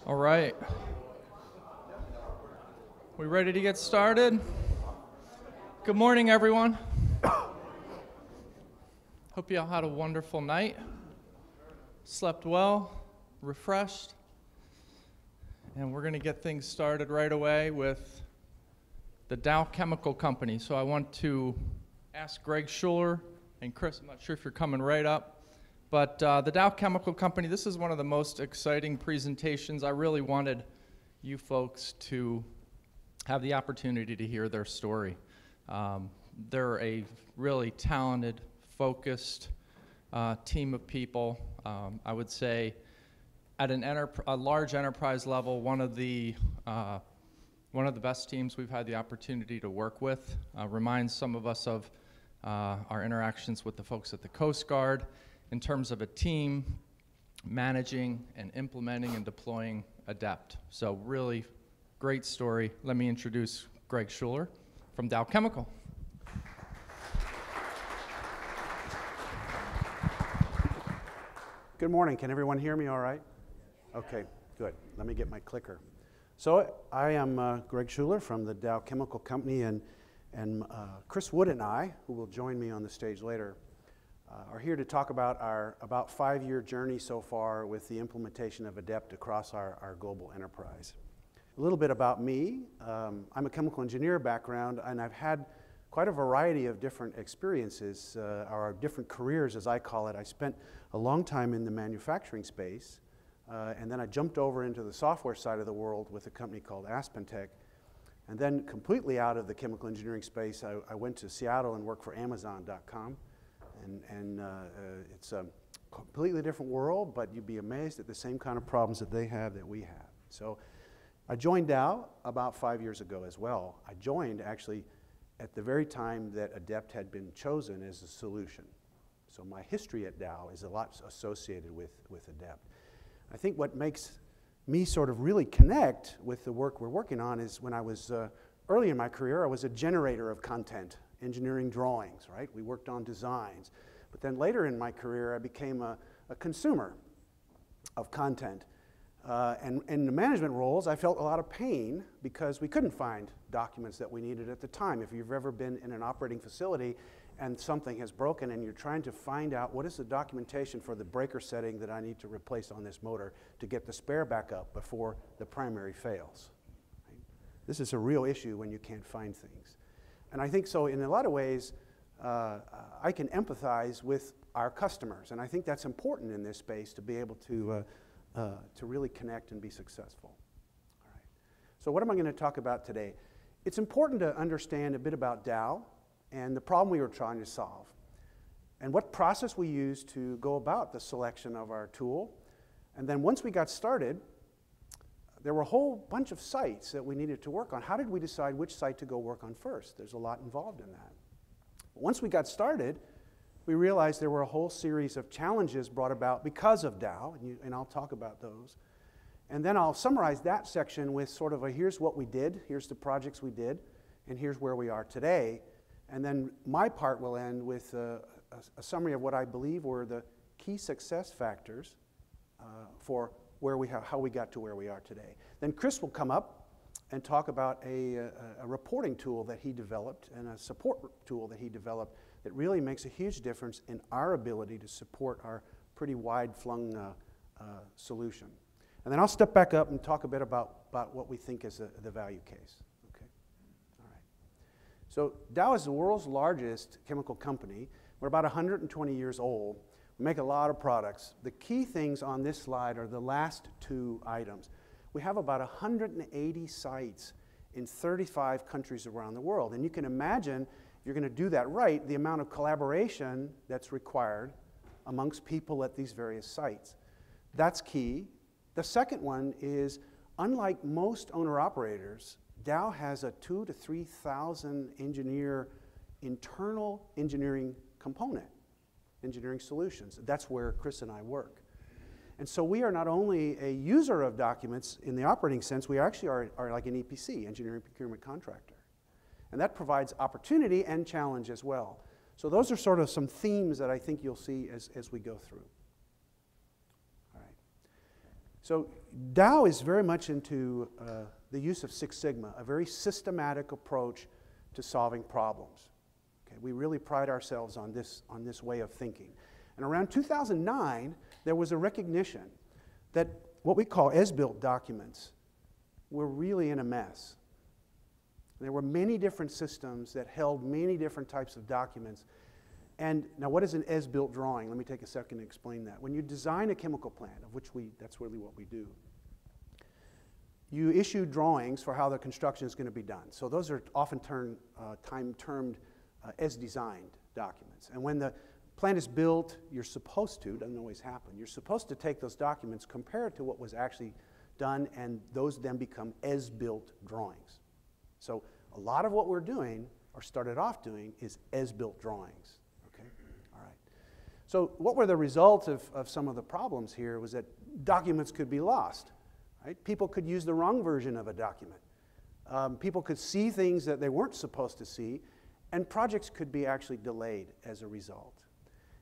All right. We ready to get started? Good morning, everyone. Hope you all had a wonderful night. Slept well, refreshed. And we're going to get things started right away with the Dow Chemical Company. So I want to ask Gregg, Schuler, and Chris, I'm not sure if you're coming right up. But the Dow Chemical Company, this is one of the most exciting presentations. I really wanted you folks to have the opportunity to hear their story. They're a really talented, focused team of people. I would say at a large enterprise level, one of the best teams we've had the opportunity to work with. Reminds some of us of our interactions with the folks at the Coast Guard in terms of a team managing and implementing and deploying Adept. So really great story. Let me introduce Gregg Schuler from Dow Chemical. Good morning. Can everyone hear me all right? Okay, good. Let me get my clicker. So I am Gregg Schuler from the Dow Chemical Company, and Chris Wood and I, who will join me on the stage later, are here to talk about our about 5-year journey so far with the implementation of Adept across our global enterprise. A little bit about me. I'm a chemical engineer background, and I've had quite a variety of different experiences, or different careers as I call it. I spent a long time in the manufacturing space, and then I jumped over into the software side of the world with a company called Asbill. And then completely out of the chemical engineering space, I went to Seattle and worked for Amazon.com. And it's a completely different world, but you'd be amazed at the same kind of problems that they have that we have. So I joined Dow about 5 years ago as well. I joined actually at the very time that Adept had been chosen as a solution. So my history at Dow is a lot associated with Adept. I think what makes me sort of really connect with the work we're working on is when I was early in my career, I was a generator of content. Engineering drawings, right? We worked on designs. But then later in my career, I became a consumer of content. And in the management roles, I felt a lot of pain because we couldn't find documents that we needed at the time. If you've ever been in an operating facility and something has broken and you're trying to find out what is the documentation for the breaker setting that I need to replace on this motor to get the spare back up before the primary fails. Right? This is a real issue when you can't find things. And I think so in a lot of ways, I can empathize with our customers. And I think that's important in this space to be able to really connect and be successful. All right. So what am I going to talk about today? It's important to understand a bit about Dow and the problem we were trying to solve, and what process we used to go about the selection of our tool. And then once we got started, there were a whole bunch of sites that we needed to work on. How did we decide which site to go work on first? There's a lot involved in that. Once we got started, we realized there were a whole series of challenges brought about because of Dow, and I'll talk about those. And then I'll summarize that section with sort of a here's what we did, here's the projects we did, and here's where we are today. And then my part will end with a summary of what I believe were the key success factors for how we got to where we are today. Then Chris will come up and talk about a reporting tool that he developed and a support tool that he developed that really makes a huge difference in our ability to support our pretty wide-flung solution. And then I'll step back up and talk a bit about what we think is the value case. Okay? All right. So Dow is the world's largest chemical company. We're about 120 years old. We make a lot of products. The key things on this slide are the last two items. We have about 180 sites in 35 countries around the world. And you can imagine, if you're going to do that right, the amount of collaboration that's required amongst people at these various sites. That's key. The second one is, unlike most owner-operators, Dow has a 2,000 to 3,000 engineer internal engineering component. Engineering solutions. That's where Chris and I work. And so we are not only a user of documents in the operating sense, we actually are like an EPC, engineering procurement contractor. And that provides opportunity and challenge as well. So those are sort of some themes that I think you'll see as we go through. All right. So Dow is very much into the use of Six Sigma, a very systematic approach to solving problems. Okay, we really pride ourselves on this way of thinking. And around 2009, there was a recognition that what we call as-built documents were really in a mess. There were many different systems that held many different types of documents. And now what is an as-built drawing? Let me take a second to explain that. When you design a chemical plant, of which that's really what we do, you issue drawings for how the construction is going to be done. So those are often termed as-designed documents. And when the plant is built, you're supposed to, doesn't always happen, you're supposed to take those documents, compare it to what was actually done, and those then become as-built drawings. So a lot of what we're doing, or started off doing, is as-built drawings. Okay? All right. So what were the results of some of the problems here was that documents could be lost. Right? People could use the wrong version of a document. People could see things that they weren't supposed to see, and projects could be actually delayed as a result.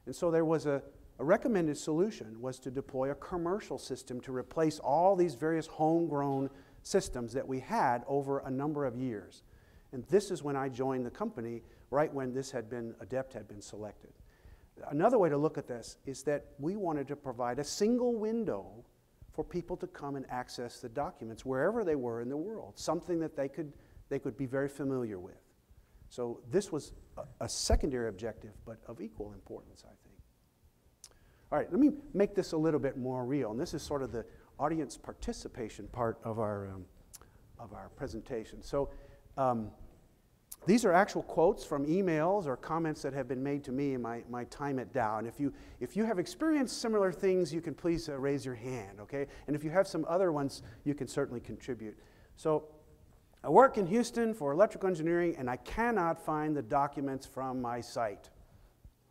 And so there was a recommended solution was to deploy a commercial system to replace all these various homegrown systems that we had over a number of years. And this is when I joined the company, right when Adept had been selected. Another way to look at this is that we wanted to provide a single window for people to come and access the documents wherever they were in the world, something that they could be very familiar with. So this was a secondary objective, but of equal importance, I think. All right, let me make this a little bit more real, and this is sort of the audience participation part of our presentation. So these are actual quotes from emails or comments that have been made to me in my time at Dow. And if you have experienced similar things, you can please raise your hand, okay? And if you have some other ones, you can certainly contribute. So I work in Houston for electrical engineering, and I cannot find the documents from my site.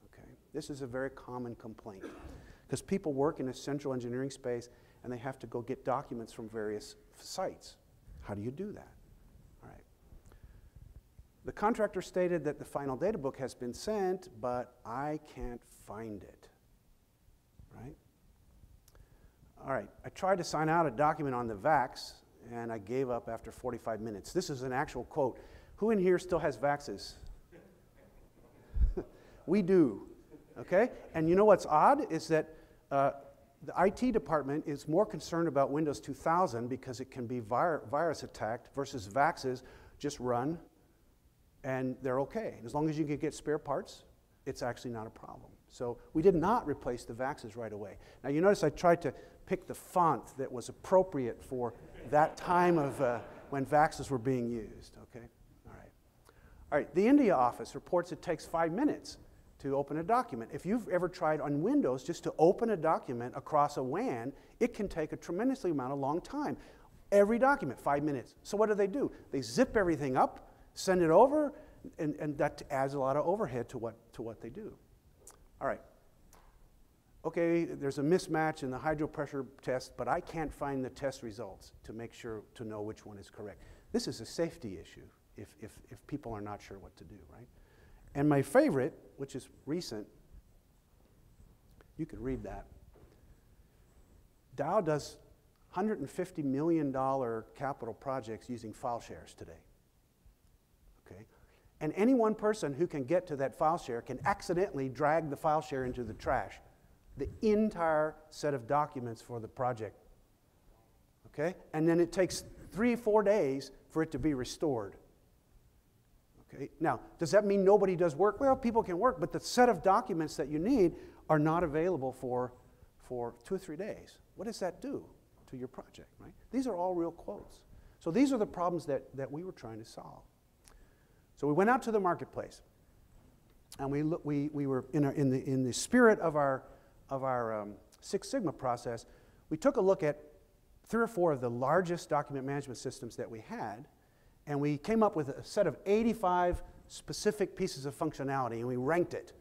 Okay? This is a very common complaint because people work in a central engineering space, and they have to go get documents from various sites. How do you do that? All right. The contractor stated that the final data book has been sent, but I can't find it. Right? All right. I tried to sign out a document on the VAX, and I gave up after 45 minutes. This is an actual quote. Who in here still has VAXes? We do, okay? And you know what's odd is that the IT department is more concerned about Windows 2000 because it can be virus attacked versus VAXes just run and they're okay. And as long as you can get spare parts, it's actually not a problem. So we did not replace the VAXes right away. Now you notice I tried to pick the font that was appropriate for that time of when VAXes were being used, okay? All right. All right, the India office reports it takes 5 minutes to open a document. If you've ever tried on Windows just to open a document across a WAN, it can take a tremendously long time. Every document, 5 minutes. So what do? They zip everything up, send it over, and that adds a lot of overhead to what they do. All right. Okay, there's a mismatch in the hydropressure test, but I can't find the test results to make sure to know which one is correct. This is a safety issue if people are not sure what to do, right? And my favorite, which is recent, you could read that. Dow does $150 million capital projects using file shares today. Okay? And any one person who can get to that file share can accidentally drag the file share into the trash. The entire set of documents for the project. Okay? And then it takes 3 or 4 days for it to be restored. Okay? Now, does that mean nobody does work? Well, people can work, but the set of documents that you need are not available for 2 or 3 days. What does that do to your project, right? These are all real quotes. So these are the problems that we were trying to solve. So we went out to the marketplace, and we were in the spirit of our Six Sigma process. We took a look at 3 or 4 of the largest document management systems that we had, and we came up with a set of 85 specific pieces of functionality, and we ranked it,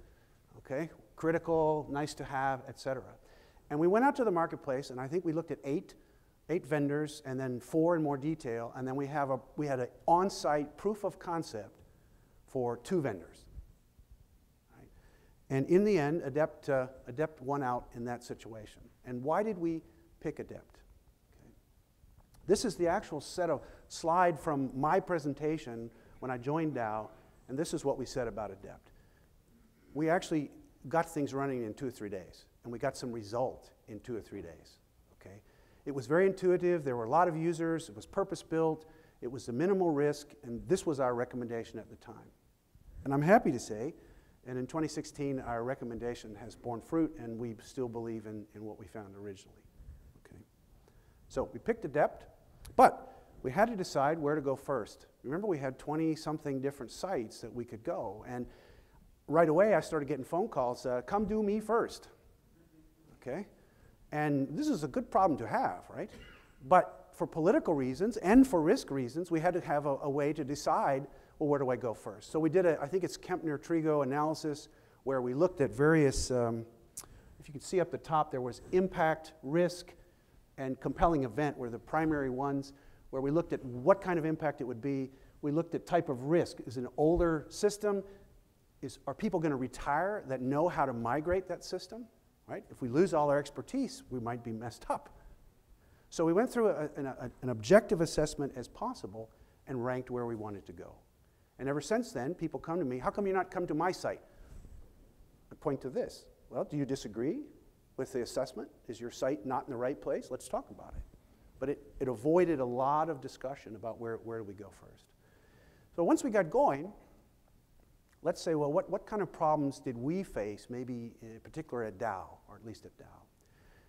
okay? Critical, nice to have, et cetera. And we went out to the marketplace, and I think we looked at 8 vendors, and then 4 in more detail, and then we had an on-site proof of concept for 2 vendors. Right? And in the end, Adept won out in that situation. And why did we pick Adept? This is the actual slide from my presentation when I joined Dow, and this is what we said about Adept. We actually got things running in 2 or 3 days, and we got some result in 2 or 3 days, okay? It was very intuitive, there were a lot of users, it was purpose-built, it was the minimal risk, and this was our recommendation at the time. And I'm happy to say, and in 2016, our recommendation has borne fruit, and we still believe in what we found originally, okay? So we picked Adept, but we had to decide where to go first. Remember, we had 20-something different sites that we could go, and right away, I started getting phone calls, come do me first, okay? And this is a good problem to have, right? But for political reasons and for risk reasons, we had to have a way to decide, well, where do I go first? So we did I think it's Kempner-Trigo analysis, where we looked at various, if you can see up the top, there was impact, risk, and compelling event were the primary ones, where we looked at what kind of impact it would be. We looked at type of risk. Is it an older system? Are people going to retire that know how to migrate that system? Right? If we lose all our expertise, we might be messed up. So we went through an objective assessment as possible and ranked where we wanted to go. And ever since then, people come to me, how come you not come to my site? I point to this. Well, do you disagree with the assessment? Is your site not in the right place? Let's talk about it. But it avoided a lot of discussion about where do we go first. So once we got going, let's say, well, what kind of problems did we face, maybe in particular at Dow, or at least at Dow?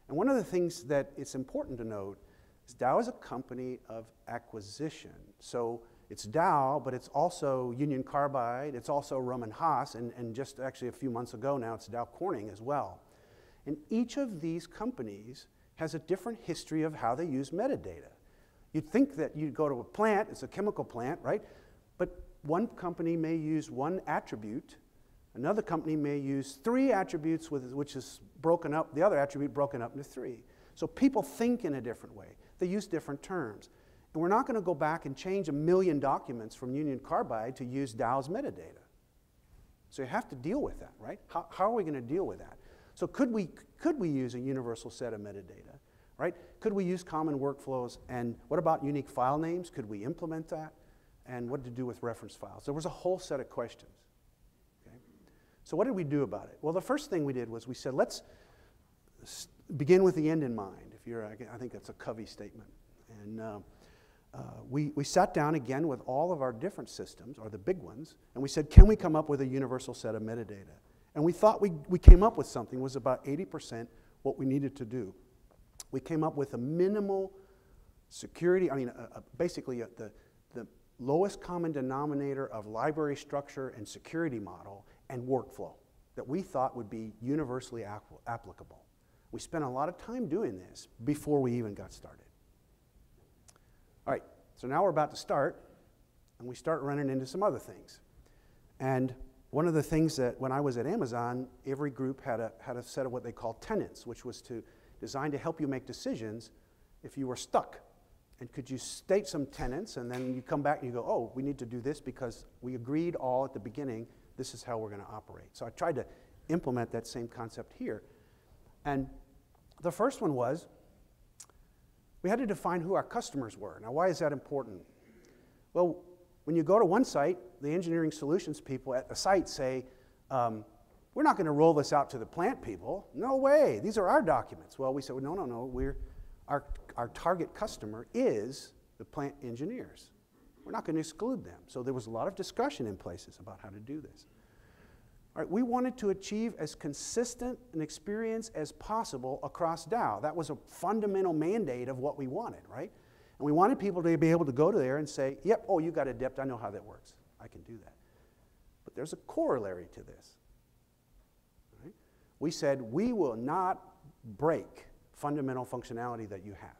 And one of the things that it's important to note is Dow is a company of acquisition. So it's Dow, but it's also Union Carbide, it's also Rohm and Haas, and just actually a few months ago now, it's Dow Corning as well. And each of these companies has a different history of how they use metadata. You'd think that you'd go to a plant, it's a chemical plant, right? But one company may use one attribute, another company may use 3 attributes, which is broken up, the other attribute broken up into 3. So people think in a different way. They use different terms. And we're not going to go back and change 1 million documents from Union Carbide to use Dow's metadata. So you have to deal with that, right? How are we going to deal with that? So could we use a universal set of metadata, right? Could we use common workflows? And what about unique file names? Could we implement that? And what to do with reference files? There was a whole set of questions. Okay? So what did we do about it? Well, the first thing we did was we said, let's begin with the end in mind. I think that's a Covey statement. And we sat down again with all of our different systems, or the big ones, and we said, can we come up with a universal set of metadata? And we thought we came up with something. It was about 80% what we needed to do. We came up with a minimal security, basically the lowest common denominator of library structure and security model and workflow that we thought would be universally applicable. We spent a lot of time doing this before we even got started. All right, so now we're about to start, and we start running into some other things. And one of the things that when I was at Amazon, every group had a set of what they call tenants, which was designed to help you make decisions if you were stuck. And could you state some tenants, and then you come back and you go, oh, we need to do this because we agreed all at the beginning, this is how we're going to operate. So I tried to implement that same concept here. And the first one was, we had to define who our customers were. Now, why is that important? Well, when you go to one site, the engineering solutions people at the site say, we're not going to roll this out to the plant people. No way, these are our documents. Well, we said, well, no, our target customer is the plant engineers. We're not going to exclude them. So there was a lot of discussion in places about how to do this. All right, we wanted to achieve as consistent an experience as possible across Dow. That was a fundamental mandate of what we wanted, right? And we wanted people to be able to go to there and say, yep, oh, you got Adept, I know how that works. I can do that. But there's a corollary to this. Right? We said, we will not break fundamental functionality that you have.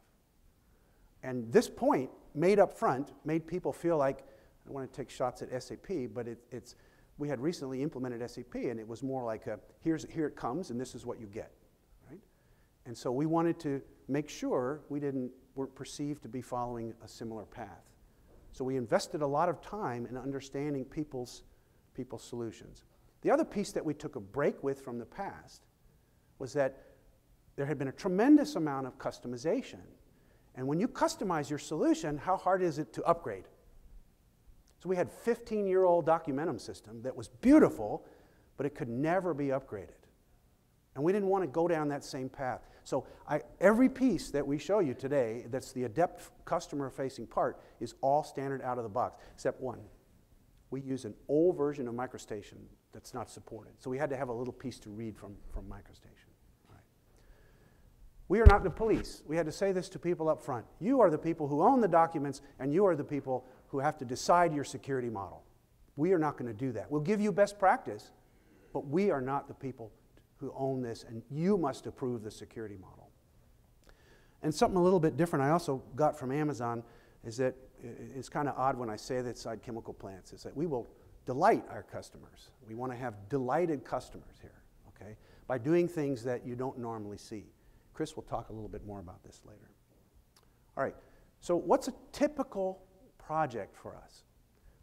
And this point, made up front, made people feel like, I don't want to take shots at SAP, but we had recently implemented SAP, and it was more like, here it comes, and this is what you get. Right? And so we wanted to make sure weren't perceived to be following a similar path. So we invested a lot of time in understanding people's solutions. The other piece that we took a break with from the past was that there had been a tremendous amount of customization, And when you customize your solution, how hard is it to upgrade? So we had a 15-year-old Documentum system that was beautiful, but it could never be upgraded. And we didn't want to go down that same path. So every piece that we show you today that's the Adept customer-facing part is all standard out of the box, except one. We use an old version of MicroStation that's not supported. So we had to have a little piece to read from MicroStation. All right. We are not the police. We had to say this to people up front. You are the people who own the documents, and you are the people who have to decide your security model. We are not going to do that. We'll give you best practice, but we are not the people who own this, and you must approve the security model. And something a little bit different I also got from Amazon is that it's kind of odd when I say that inside chemical plants, is that we will delight our customers. We want to have delighted customers here, okay, by doing things that you don't normally see. Chris will talk a little bit more about this later. All right, so what's a typical project for us?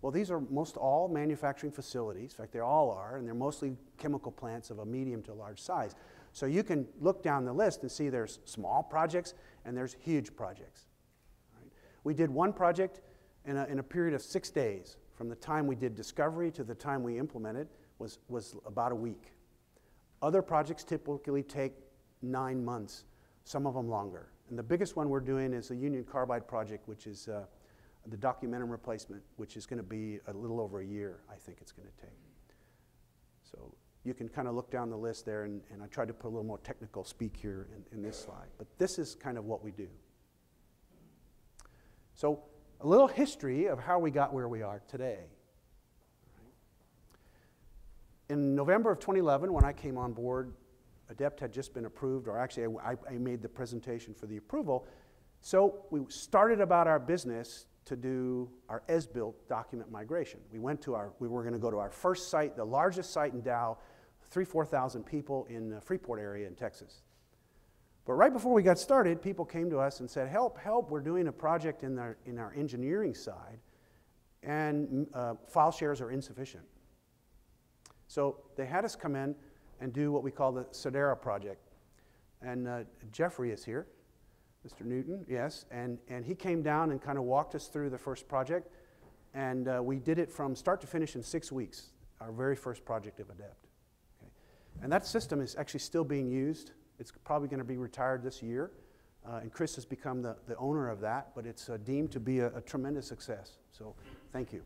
Well, these are most all manufacturing facilities. In fact, they all are, and they're mostly chemical plants of a medium to large size. So you can look down the list and see there's small projects and there's huge projects. Right? We did one project in a period of 6 days. From the time we did discovery to the time we implemented was about a week. Other projects typically take 9 months, some of them longer. And the biggest one we're doing is the Union Carbide project, which is the Documentum replacement, which is going to be a little over a year, I think it's going to take. So you can kind of look down the list there, and I tried to put a little more technical speak here in this slide. But this is kind of what we do. So a little history of how we got where we are today. In November of 2011, when I came on board, Adept had just been approved, or actually I made the presentation for the approval. So we started about our business to do our Asbill document migration. We were going to go to our first site, the largest site in Dow, 4,000 people in the Freeport area in Texas. But right before we got started, people came to us and said, help, help, we're doing a project in our engineering side, and file shares are insufficient. So they had us come in and do what we call the Sedara project. And Jeffrey is here. Mr. Newton, yes, and he came down and kind of walked us through the first project, and we did it from start to finish in 6 weeks, our very first project of Adept. Okay. And that system is actually still being used. It's probably going to be retired this year, and Chris has become the owner of that, but it's deemed to be a tremendous success, so thank you.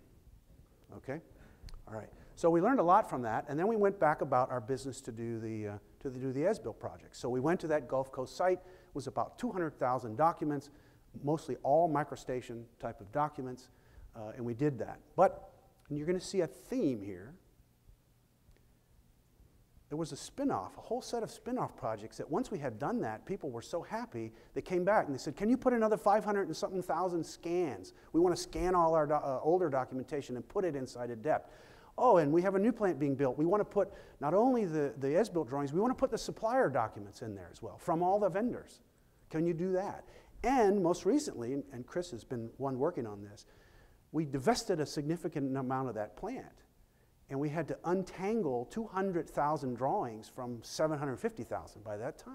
Okay, all right. So we learned a lot from that, and then we went back about our business to do the Asbill project. So we went to that Gulf Coast site. It was about 200,000 documents, mostly all MicroStation type of documents, and we did that. But and you're going to see a theme here. There was a spin-off, a whole set of spin-off projects that once we had done that, people were so happy, they came back and they said, can you put another 500 and something thousand scans? We want to scan all our older documentation and put it inside Adept. Oh, and we have a new plant being built. We want to put not only the Asbill drawings, we want to put the supplier documents in there as well from all the vendors. Can you do that? And most recently, and Chris has been one working on this, we divested a significant amount of that plant. And we had to untangle 200,000 drawings from 750,000 by that time.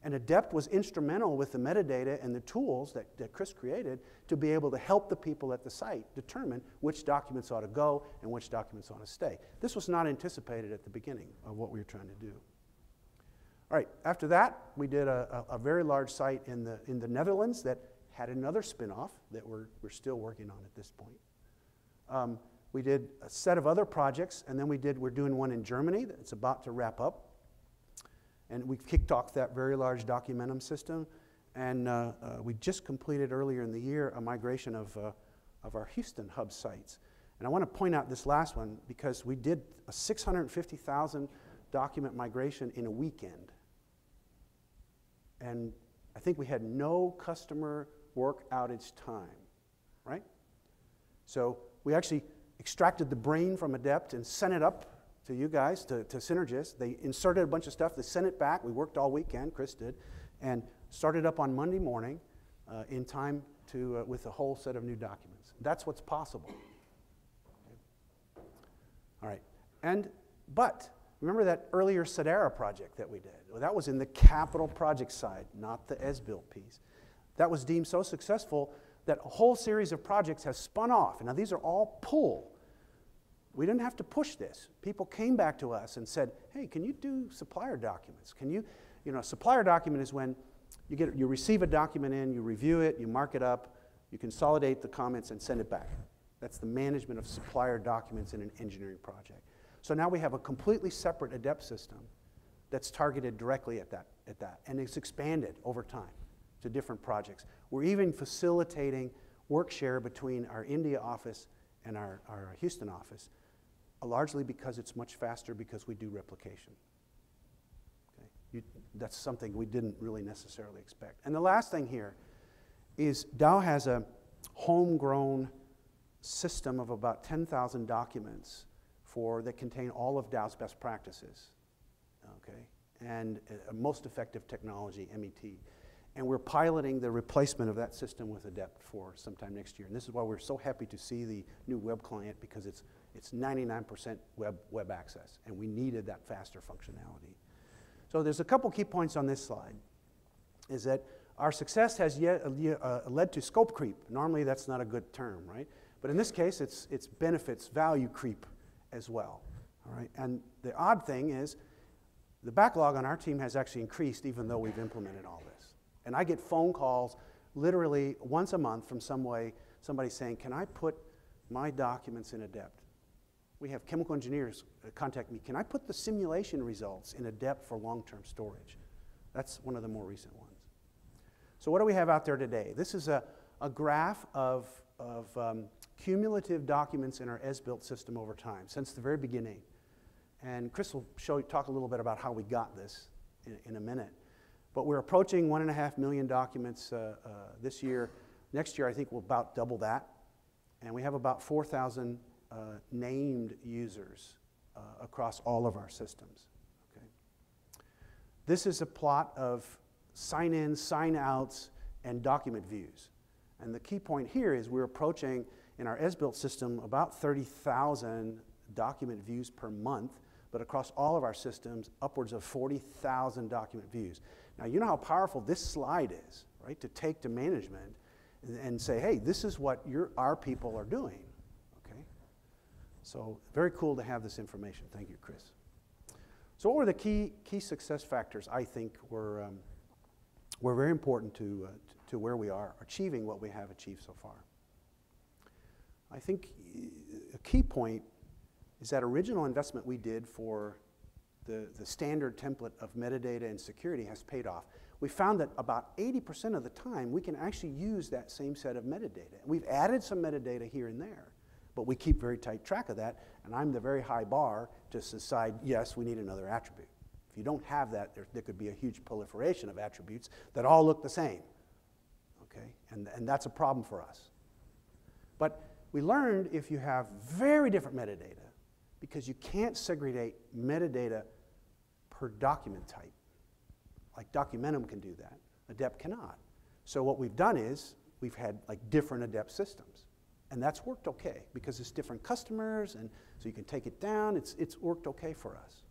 And Adept was instrumental with the metadata and the tools that Chris created to be able to help the people at the site determine which documents ought to go and which documents ought to stay. This was not anticipated at the beginning of what we were trying to do. All right, after that, we did a very large site in the Netherlands that had another spin-off that we're still working on at this point. We did a set of other projects, and then we're doing one in Germany that's about to wrap up. And we kicked off that very large Documentum system, and we just completed earlier in the year a migration of our Houston hub sites. And I want to point out this last one because we did a 650,000 document migration in a weekend. And I think we had no customer work outage time, right? So we actually extracted the brain from Adept and sent it up to you guys, to Synergis. They inserted a bunch of stuff. They sent it back. We worked all weekend, Chris did, and started up on Monday morning in time with a whole set of new documents. That's what's possible. Okay. All right. But remember that earlier Sedara project that we did? Well, that was in the capital project side, not the Asbill piece. that was deemed so successful that a whole series of projects has spun off. And now these are all pull. We didn't have to push this. People came back to us and said, hey, can you do supplier documents? Can you know, a supplier document is when you receive a document in, you review it, you mark it up, you consolidate the comments and send it back. That's the management of supplier documents in an engineering project. So now we have a completely separate Adept system that's targeted directly at that, and it's expanded over time to different projects. We're even facilitating work share between our India office and our Houston office, largely because it's much faster because we do replication. Okay? That's something we didn't really necessarily expect. And the last thing here is Dow has a homegrown system of about 10,000 documents that contain all of Dow's best practices, okay, and a most effective technology, MET. And we're piloting the replacement of that system with Adept for sometime next year. And this is why we're so happy to see the new web client, because it's 99% web access, and we needed that faster functionality. So there's a couple key points on this slide, is that our success has led to scope creep. Normally that's not a good term, right? But in this case, it's benefits value creep as well, all right? And the odd thing is the backlog on our team has actually increased even though we've implemented all this. And I get phone calls literally once a month from somebody saying, can I put my documents in Adept? We have chemical engineers contact me, can I put the simulation results in Adept for long-term storage? That's one of the more recent ones. So what do we have out there today? This is a graph of cumulative documents in our Asbill system over time, since the very beginning. And Chris will talk a little bit about how we got this in a minute. But we're approaching 1.5 million documents this year. Next year, I think we'll about double that. And we have about 4,000 named users across all of our systems. Okay. This is a plot of sign-ins, sign-outs, and document views. And the key point here is we're approaching, in our Asbill system, about 30,000 document views per month, but across all of our systems, upwards of 40,000 document views. Now, you know how powerful this slide is, right? To take to management and say, hey, this is what our people are doing, okay? So very cool to have this information. Thank you, Chris. So what were the key success factors I think were very important to where we are, achieving what we have achieved so far? I think a key point is that original investment we did for the standard template of metadata and security has paid off. We found that about 80% of the time we can actually use that same set of metadata. We've added some metadata here and there, but we keep very tight track of that, and I'm the very high bar to decide, yes, we need another attribute. If you don't have that, there could be a huge proliferation of attributes that all look the same, okay? And that's a problem for us. But we learned if you have very different metadata, because you can't segregate metadata per document type. Like Documentum can do that, Adept cannot. So what we've done is we've had like different Adept systems. And that's worked okay because it's different customers, and so you can take it down. It's worked okay for us.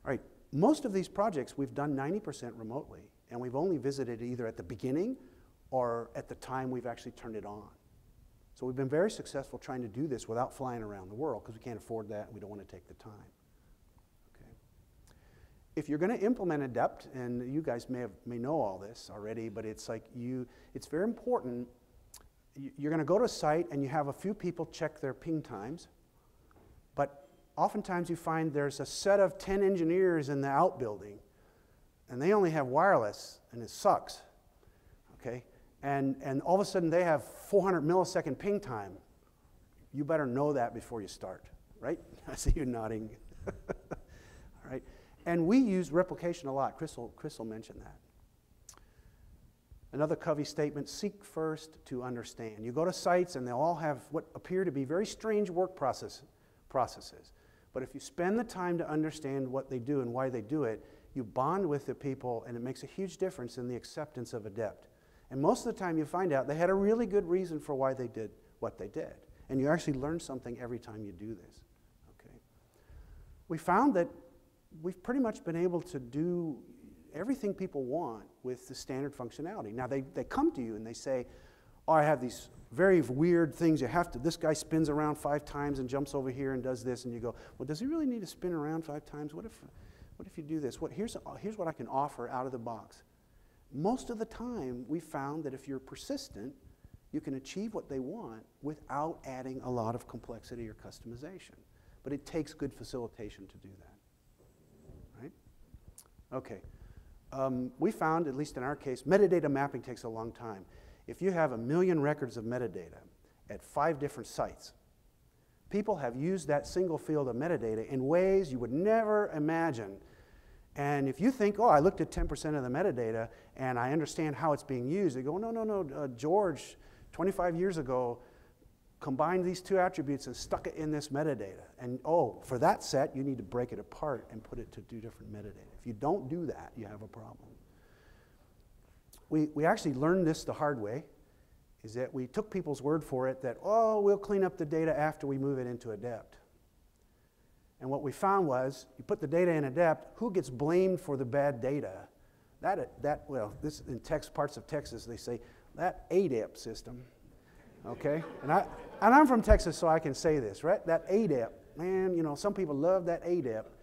All right, most of these projects we've done 90% remotely, and we've only visited either at the beginning or at the time we've actually turned it on. So we've been very successful trying to do this without flying around the world because we can't afford that and we don't want to take the time. Okay. If you're going to implement Adept, and you guys may know all this already, but it's like it's very important. You're going to go to a site and you have a few people check their ping times, but oftentimes you find there's a set of 10 engineers in the outbuilding and they only have wireless and it sucks, okay? And all of a sudden they have 400 millisecond ping time. You better know that before you start, right? I see you nodding. All right. And we use replication a lot. Chris will mention that. Another Covey statement, seek first to understand. You go to sites and they'll all have what appear to be very strange work processes. But if you spend the time to understand what they do and why they do it, you bond with the people and it makes a huge difference in the acceptance of Adept. And most of the time you find out they had a really good reason for why they did what they did. And you actually learn something every time you do this. Okay. We found that we've pretty much been able to do everything people want with the standard functionality. Now, they come to you and they say, oh, I have these very weird things. You have to, this guy spins around 5 times and jumps over here and does this, and you go, well, does he really need to spin around 5 times? What if you do this? Here's what I can offer out of the box. Most of the time, we found that if you're persistent, you can achieve what they want without adding a lot of complexity or customization. But it takes good facilitation to do that, right? Okay. We found, at least in our case, metadata mapping takes a long time. If you have 1 million records of metadata at 5 different sites, people have used that single field of metadata in ways you would never imagine. And if you think, oh, I looked at 10% of the metadata and I understand how it's being used, they go, no, George, 25 years ago, combined these 2 attributes and stuck it in this metadata. And oh, for that set, you need to break it apart and put it to 2 different metadata. If you don't do that, you have a problem. We actually learned this the hard way, is that we took people's word for it that, oh, we'll clean up the data after we move it into Adept. And what we found was, you put the data in Adept, who gets blamed for the bad data? Well, this in parts of Texas, they say, that Adept system, okay? And I'm from Texas, so I can say this, right? That Adept, man, you know, some people love that Adept,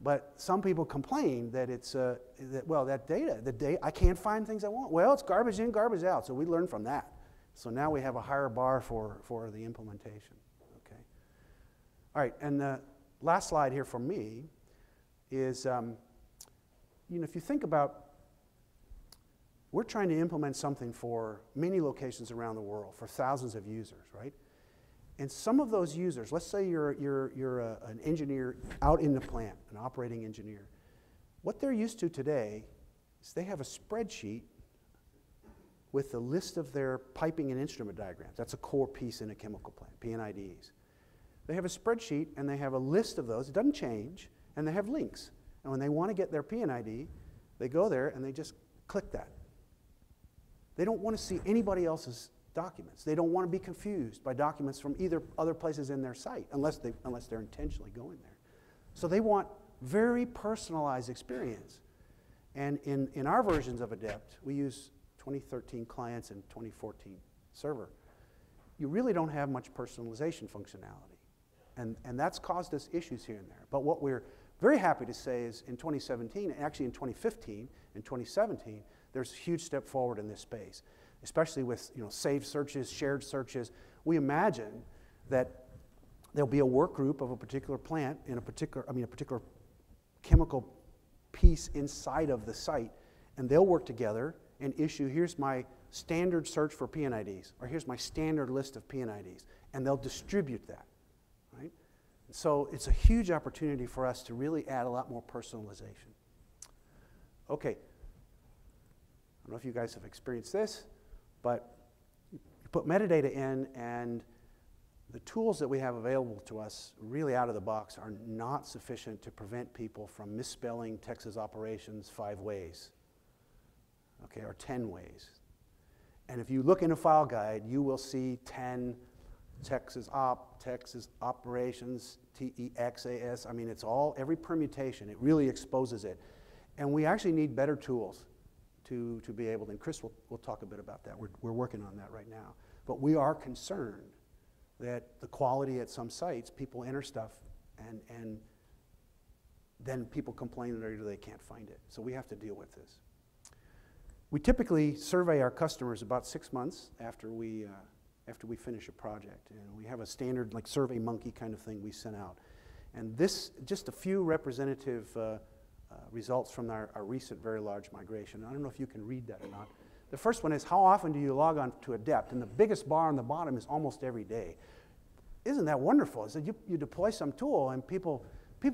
but some people complain that it's, that data, I can't find things I want. Well, it's garbage in, garbage out, so we learned from that. So now we have a higher bar for the implementation, okay? All right, and the last slide here for me is, you know, if you think about, we're trying to implement something for many locations around the world, for thousands of users, right? And some of those users, let's say you're an engineer out in the plant, an operating engineer. What they're used to today is they have a spreadsheet with the list of their piping and instrument diagrams. That's a core piece in a chemical plant, P&IDs. They have a spreadsheet and they have a list of those. It doesn't change, and they have links. And when they want to get their P&ID, they go there and they just click that. They don't want to see anybody else's documents. They don't want to be confused by documents from either other places in their site, unless they're intentionally going there. So they want very personalized experience. And in our versions of Adept, we use 2013 clients and 2014 server. You really don't have much personalization functionality. And that's caused us issues here and there. But what we're very happy to say is in 2017, actually in 2015 and 2017, there's a huge step forward in this space, especially with, you know, saved searches, shared searches. We imagine that there'll be a work group of a particular plant in a particular chemical piece inside of the site, and they'll work together and issue, here's my standard search for P&IDs, or here's my standard list of P&IDs, and they'll distribute that, right? So it's a huge opportunity for us to really add a lot more personalization. Okay. I don't know if you guys have experienced this, but you put metadata in, and the tools that we have available to us really out of the box are not sufficient to prevent people from misspelling Texas operations 5 ways, okay, or 10 ways. And if you look in a file guide, you will see 10 Texas operations, TEXAS. I mean, it's all, every permutation, it really exposes it. And we actually need better tools to be able to, and Chris will talk a bit about that. We're working on that right now. But we are concerned that the quality at some sites, people enter stuff and then people complain that they can't find it. So we have to deal with this. We typically survey our customers about 6 months after we finish a project. And we have a standard like Survey Monkey kind of thing we send out. And this, just a few representative results from our recent very large migration. I don't know if you can read that or not. The first one is, how often do you log on to Adept? And the biggest bar on the bottom is almost every day. Isn't that wonderful? Is that you deploy some tool and people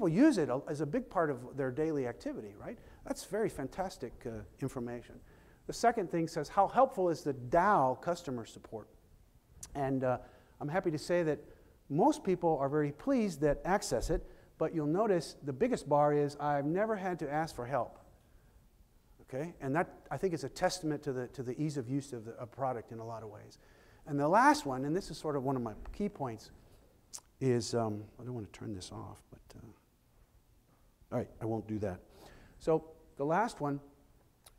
use it as a big part of their daily activity, right? That's very fantastic information. The second thing says, how helpful is the Dow customer support? And I'm happy to say that most people are very pleased that access it, but you'll notice the biggest bar is, I've never had to ask for help. Okay? And that, I think, is a testament to the ease of use of a product in a lot of ways. And the last one, and this is sort of one of my key points, is, I don't want to turn this off, but, all right, I won't do that. So the last one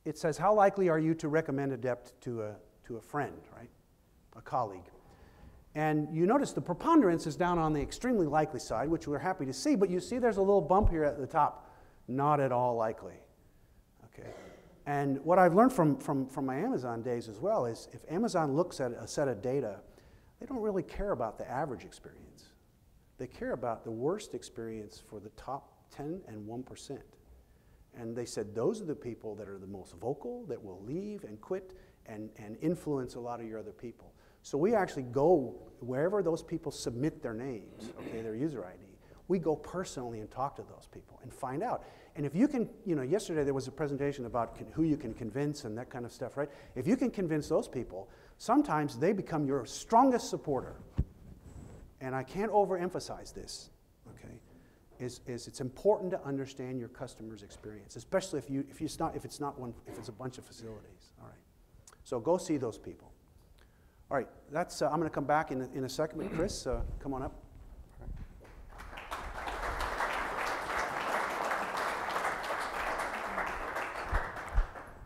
it says, how likely are you to recommend Adept to a friend, right? A colleague. And you notice the preponderance is down on the extremely likely side, which we're happy to see, but you see there's a little bump here at the top, not at all likely. Okay. And what I've learned from my Amazon days as well is if Amazon looks at a set of data, they don't really care about the average experience. They care about the worst experience for the top 10 and 1%. And they said those are the people that are the most vocal, that will leave and quit and influence a lot of your other people. So we actually go wherever those people submit their names, okay, their user ID. We go personally and talk to those people and find out. And if you can, you know, yesterday there was a presentation about who you can convince and that kind of stuff, right? If you can convince those people, sometimes they become your strongest supporter. And I can't overemphasize this, okay? It's important to understand your customer's experience, especially if it's a bunch of facilities. All right. So go see those people. All right. That's I'm going to come back in a second. But Chris, come on up.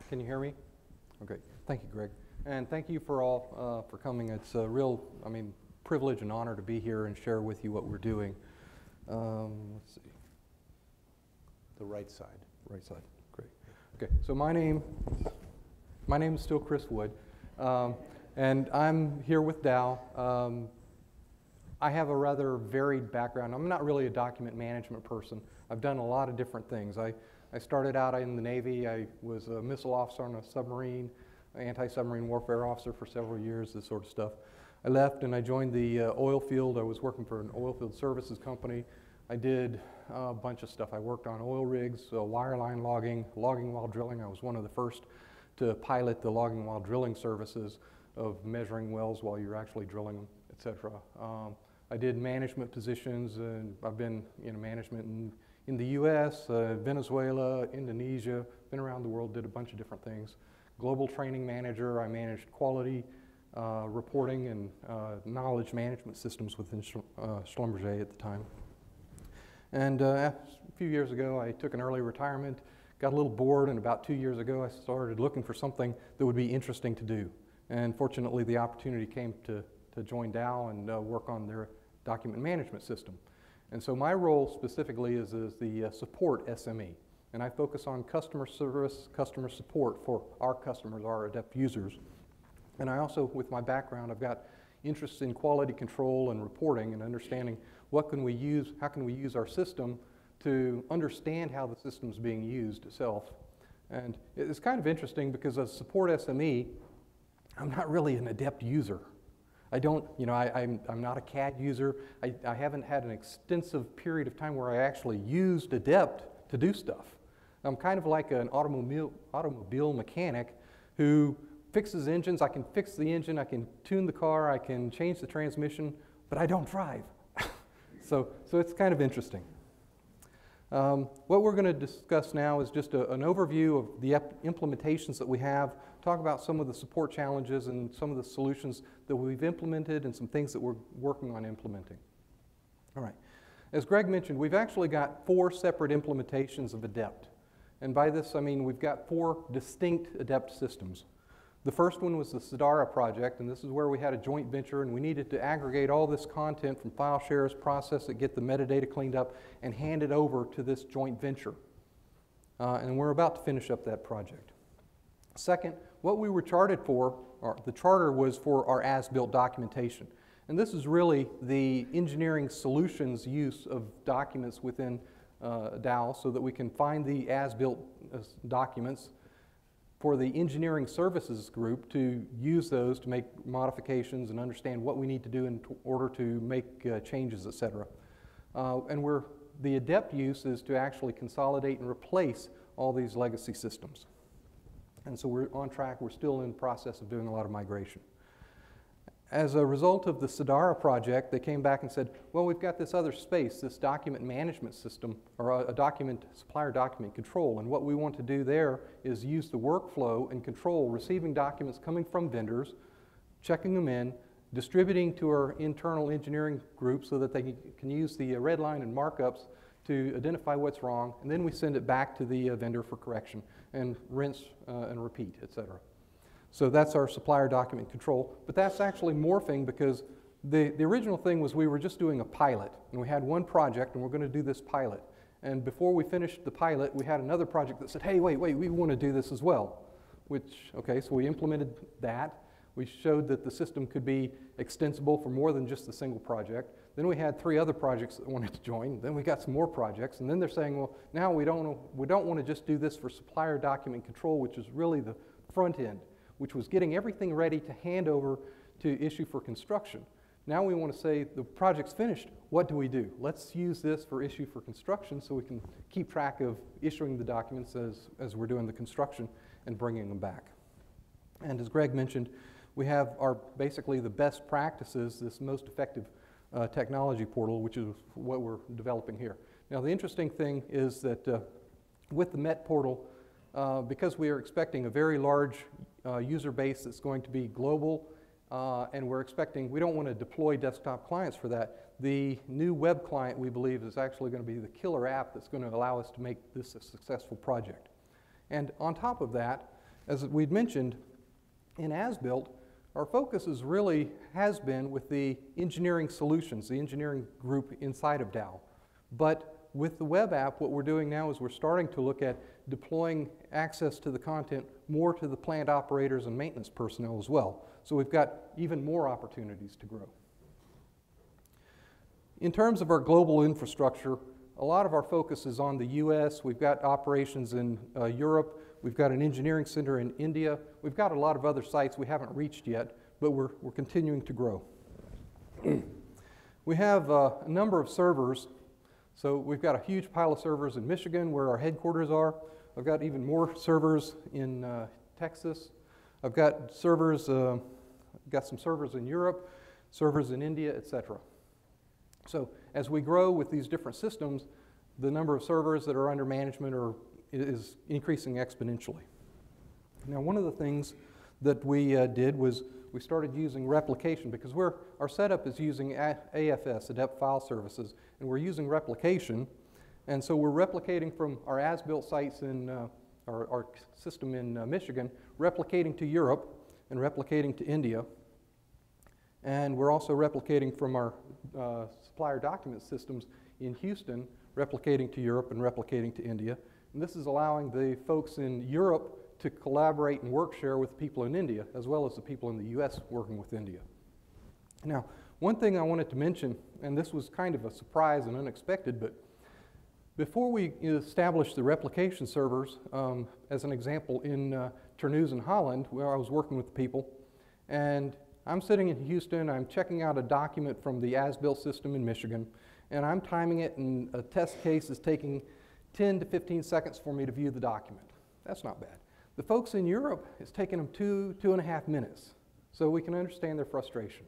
Can you hear me? Okay. Thank you, Greg, and thank you for all for coming. It's a real, privilege and honor to be here and share with you what we're doing. Let's see. The right side. Right side. Great. Okay. So my name is still Chris Wood, and I'm here with Dow. I have a rather varied background. I'm not really a document management person. I've done a lot of different things. I started out in the Navy. I was a missile officer on a submarine, anti-submarine warfare officer for several years, this sort of stuff. I left and I joined the oil field. I was working for an oil field services company. I did a bunch of stuff. I worked on oil rigs, wireline logging, logging while drilling. I was one of the first to pilot the logging while drilling services of measuring wells while you're actually drilling them, etc. I did management positions, and I've been in management in the U.S., Venezuela, Indonesia, been around the world, did a bunch of different things. Global training manager, I managed quality reporting and knowledge management systems within Schlumberger at the time. And a few years ago, I took an early retirement, got a little bored, and about 2 years ago, I started looking for something that would be interesting to do. And fortunately, the opportunity came to join Dow and work on their document management system. And so my role specifically is the support SME. And I focus on customer service, customer support for our customers, our Adept users. And I also, with my background, I've got interests in quality control and reporting and understanding how can we use our system to understand how the system's being used itself. And it's kind of interesting because as a support SME, I'm not really an Adept user. I don't, I'm not a CAD user. I haven't had an extensive period of time where I actually used Adept to do stuff. I'm kind of like an automobile mechanic who fixes engines. I can fix the engine, I can tune the car, I can change the transmission, but I don't drive. So it's kind of interesting. What we're going to discuss now is just an overview of the implementations that we have, talk about some of the support challenges and some of the solutions that we've implemented and some things that we're working on implementing. All right. As Greg mentioned, we've actually got 4 separate implementations of Adept. And by this, I mean we've got 4 distinct Adept systems. The first one was the Sedara project, and this is where we had a joint venture, and we needed to aggregate all this content from file shares, process it, get the metadata cleaned up, and hand it over to this joint venture. And we're about to finish up that project. Second, what we were chartered for, or the charter was for our as-built documentation. And this is really the engineering solutions use of documents within Dow so that we can find the as-built documents for the engineering services group to use those to make modifications and understand what we need to do in order to make changes, etc. And the Adept use is to actually consolidate and replace all these legacy systems. And so we're on track. We're still in the process of doing a lot of migration. As a result of the Sedara project, they came back and said, well, we've got this other space, this document management system, or a supplier document control, and what we want to do there is use the workflow and control receiving documents coming from vendors, checking them in, distributing to our internal engineering group so that they can use the red line and markups to identify what's wrong, and then we send it back to the vendor for correction and rinse and repeat, etc. So that's our supplier document control, but that's actually morphing because the original thing was we were just doing a pilot, and we had one project, and we're going to do this pilot. And before we finished the pilot, we had another project that said, hey, wait, we want to do this as well. Okay, so we implemented that. We showed that the system could be extensible for more than just a single project. Then we had 3 other projects that wanted to join. Then we got some more projects, and then they're saying, well, now we don't want to just do this for supplier document control, which is really the front end, which was getting everything ready to hand over to issue for construction. Now we want to say the project's finished. What do we do? Let's use this for issue for construction so we can keep track of issuing the documents as we're doing the construction and bringing them back. And as Gregg mentioned, we have basically the best practices, this most effective technology portal, which is what we're developing here. Now the interesting thing is that with the Met portal, because we are expecting a very large user base that's going to be global, and we don't want to deploy desktop clients for that. The new web client, we believe, is actually going to be the killer app that's going to allow us to make this a successful project. And on top of that, as we'd mentioned, in Asbill, our focus has been with the engineering solutions, the engineering group inside of Dow. But with the web app, what we're doing now is we're starting to look at deploying access to the content more to the plant operators and maintenance personnel as well. So we've got even more opportunities to grow. In terms of our global infrastructure, a lot of our focus is on the US. We've got operations in Europe. We've got an engineering center in India. We've got a lot of other sites we haven't reached yet, but we're continuing to grow. We have a number of servers. So we've got a huge pile of servers in Michigan where our headquarters are. I've got even more servers in Texas. I've got servers, got some servers in Europe, servers in India, etc. So as we grow with these different systems, the number of servers that are under management is increasing exponentially. Now, one of the things that we did was we started using replication because our setup is using AFS, Adept File Services, and we're using replication. And so we're replicating from our Asbill sites in our system in Michigan, replicating to Europe and replicating to India. And we're also replicating from our supplier document systems in Houston, replicating to Europe and replicating to India. And this is allowing the folks in Europe to collaborate and work share with people in India, as well as the people in the US working with India. Now, one thing I wanted to mention, and this was kind of a surprise and unexpected, but before we established the replication servers, as an example, in Terneuzen, Holland, where I was working with people, and I'm sitting in Houston, I'm checking out a document from the Asbill system in Michigan, and I'm timing it, and a test case is taking 10 to 15 seconds for me to view the document. That's not bad. The folks in Europe, it's taking them 2.5 minutes, so we can understand their frustration.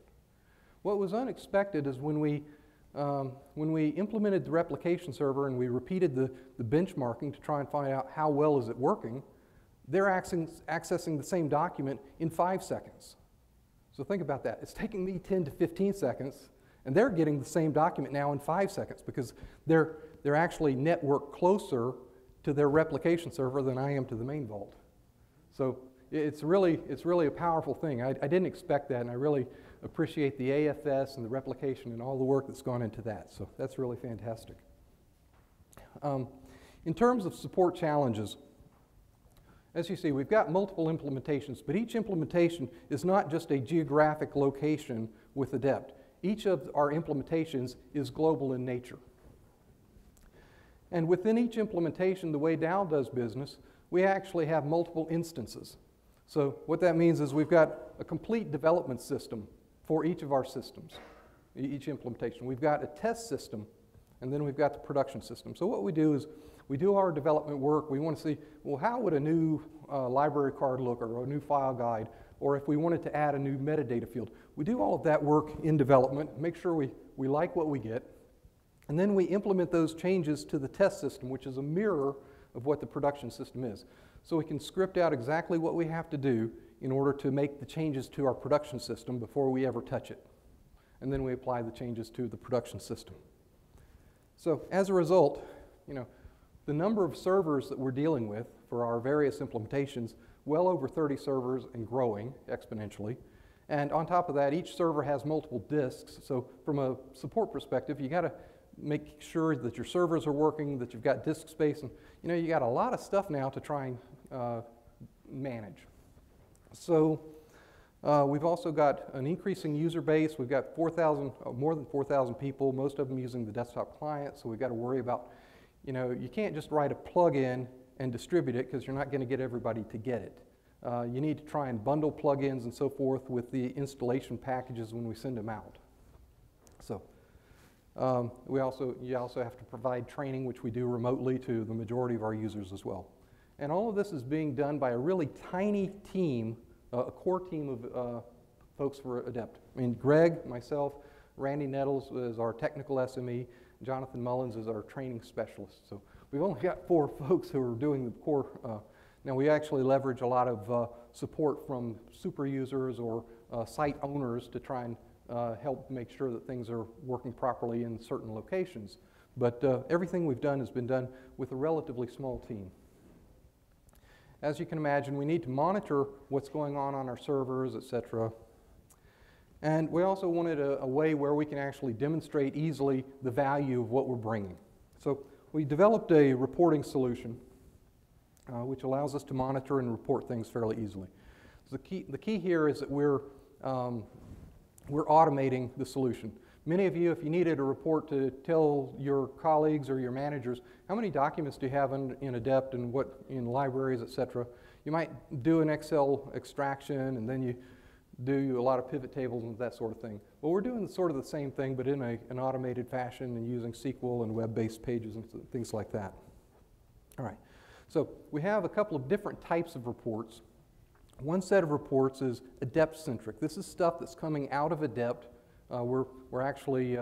What was unexpected is when we implemented the replication server and we repeated the benchmarking to try and find out how well is it working, they're accessing the same document in 5 seconds. So think about that. It's taking me 10 to 15 seconds, and they're getting the same document now in 5 seconds because they're actually networked closer to their replication server than I am to the main vault. So it's really a powerful thing. I didn't expect that, and I really appreciate the AFS and the replication and all the work that's gone into that. So that's really fantastic. In terms of support challenges, as you see, we've got multiple implementations, but each implementation is not just a geographic location with Adept. Each of our implementations is global in nature. And within each implementation, the way Dow does business, we actually have multiple instances. So what that means is we've got a complete development system for each of our systems, each implementation. We've got a test system, and then we've got the production system. So what we do is we do our development work. We want to see, well, how would a new library card look, or a new file guide, or if we wanted to add a new metadata field. We do all of that work in development, make sure we like what we get, and then we implement those changes to the test system, which is a mirror of what the production system is. So we can script out exactly what we have to do in order to make the changes to our production system before we ever touch it. And then we apply the changes to the production system. So as a result, the number of servers that we're dealing with for our various implementations, well over 30 servers and growing exponentially. And on top of that, each server has multiple disks. So from a support perspective, you got to make sure that your servers are working, that you've got disk space, and you got a lot of stuff now to try and manage. So we've also got an increasing user base. We've got more than 4,000 people, most of them using the desktop client. So we've got to worry about, you can't just write a plugin and distribute it because you're not going to get everybody to get it. You need to try and bundle plugins and so forth with the installation packages when we send them out. So you also have to provide training, which we do remotely to the majority of our users as well. And all of this is being done by a really tiny team, a core team of folks for Adept. I mean, Gregg, myself, Randy Nettles is our technical SME, Jonathan Mullins is our training specialist. So we've only got 4 folks who are doing the core. Now we actually leverage a lot of support from super users or site owners to try and help make sure that things are working properly in certain locations. But everything we've done has been done with a relatively small team. As you can imagine, we need to monitor what's going on our servers, etc. And we also wanted a way where we can actually demonstrate easily the value of what we're bringing. So we developed a reporting solution which allows us to monitor and report things fairly easily. So the key here is that we're automating the solution. Many of you, if you needed a report to tell your colleagues or your managers how many documents do you have in Adept and what in libraries, etc., you might do an Excel extraction and then you do a lot of pivot tables and that sort of thing. Well, we're doing sort of the same thing, but in an automated fashion and using SQL and web-based pages and things like that. All right. So we have a couple of different types of reports. One set of reports is Adept-centric. This is stuff that's coming out of Adept. We're actually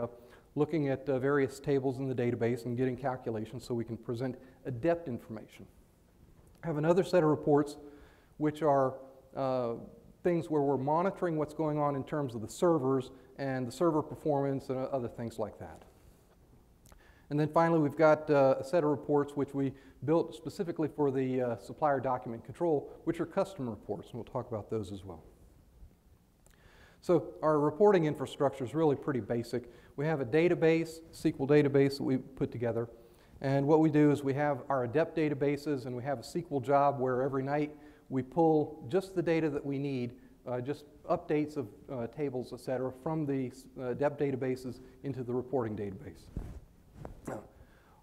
looking at various tables in the database and getting calculations so we can present Adept information. I have another set of reports which are things where we're monitoring what's going on in terms of the servers and the server performance and other things like that. And then finally, we've got a set of reports which we built specifically for the supplier document control, which are custom reports, and we'll talk about those as well. So our reporting infrastructure is really pretty basic. We have a database, SQL database that we put together, and what we do is we have our Adept databases, and we have a SQL job where every night we pull just the data that we need, just updates of tables, etc., from the Adept databases into the reporting database.